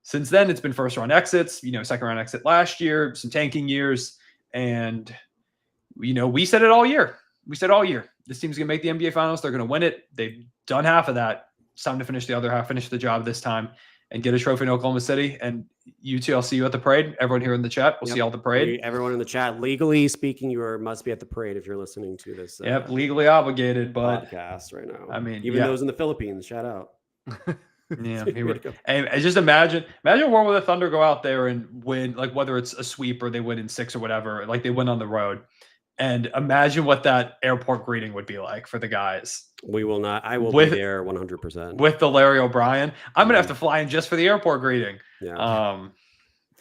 since then, it's been first round exits. Second round exit last year, some tanking years. And, we said it all year. This team's going to make the NBA Finals. They're going to win it. They've done half of that. It's time to finish the other half, finish the job this time, and get a trophy in Oklahoma City. And you two, I'll see you at the parade. Everyone here in the chat, we'll see you all at the parade. Everyone in the chat, legally speaking, must be at the parade if you're listening to this. Legally obligated, but podcast right now. I mean, even those in the Philippines, shout out. Yeah, and just imagine a world where the Thunder go out there and win, whether it's a sweep or they win in 6 or whatever, they win on the road. And imagine what that airport greeting would be like for the guys. We will not. I will be there 100%. With the Larry O'Brien. I'm going to have to fly in just for the airport greeting. Yeah.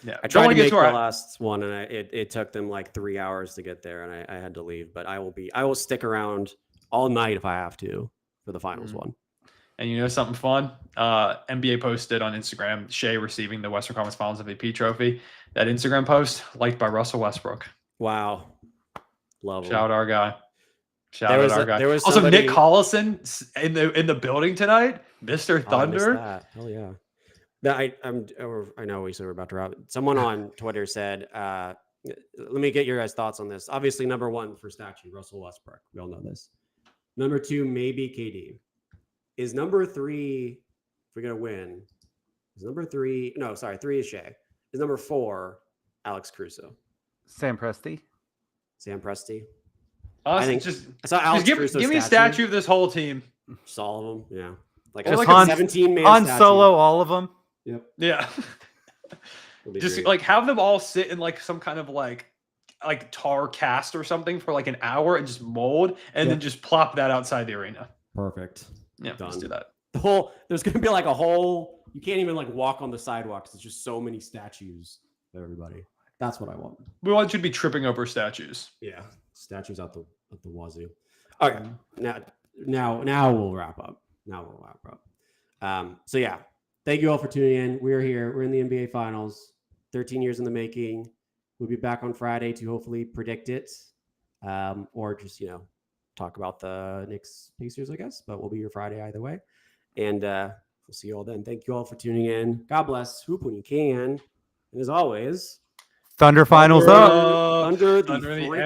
Yeah. I tried to make the last one, and it took them 3 hours to get there, and I had to leave. But I will stick around all night if I have to for the finals one. And something fun? NBA posted on Instagram, Shea receiving the Western Conference Finals MVP trophy. That Instagram post liked by Russell Westbrook. Wow. Love him. Shout out our guy. There was also somebody... Nick Collison in the building tonight. Mr. Thunder. Hell yeah. I know we said we're about to wrap. Someone on Twitter said, let me get your guys' thoughts on this. Obviously, number 1 for statue, Russell Westbrook. We all know this. Number 2, maybe KD. Is number 3, if we're going to win, is number 3, no, sorry, 3 is Shea. Is number 4, Alex Caruso? Sam Presti. I think give me a statue of this whole team. Just all of them, yeah. Just a 17-man on statue. Solo, all of them. Yep. Yeah. Just great. Have them all sit in some kind of tar cast or something for an hour and just mold and then just plop that outside the arena. Perfect. Yeah, let's do that. There's going to be a whole, you can't even walk on the sidewalk because there's just so many statues of everybody. That's what I want. We want you to be tripping over statues. Yeah. Statues out the wazoo. Okay. Now we'll wrap up. So yeah, thank you all for tuning in. We're here. We're in the NBA Finals. 13 years in the making. We'll be back on Friday to hopefully predict it, or just talk about the Knicks Pacers, I guess. But we'll be here Friday either way, and we'll see you all then. Thank you all for tuning in. God bless. Hoop when you can, and as always, Thunder Finals up. Thunder the Thunder the freaking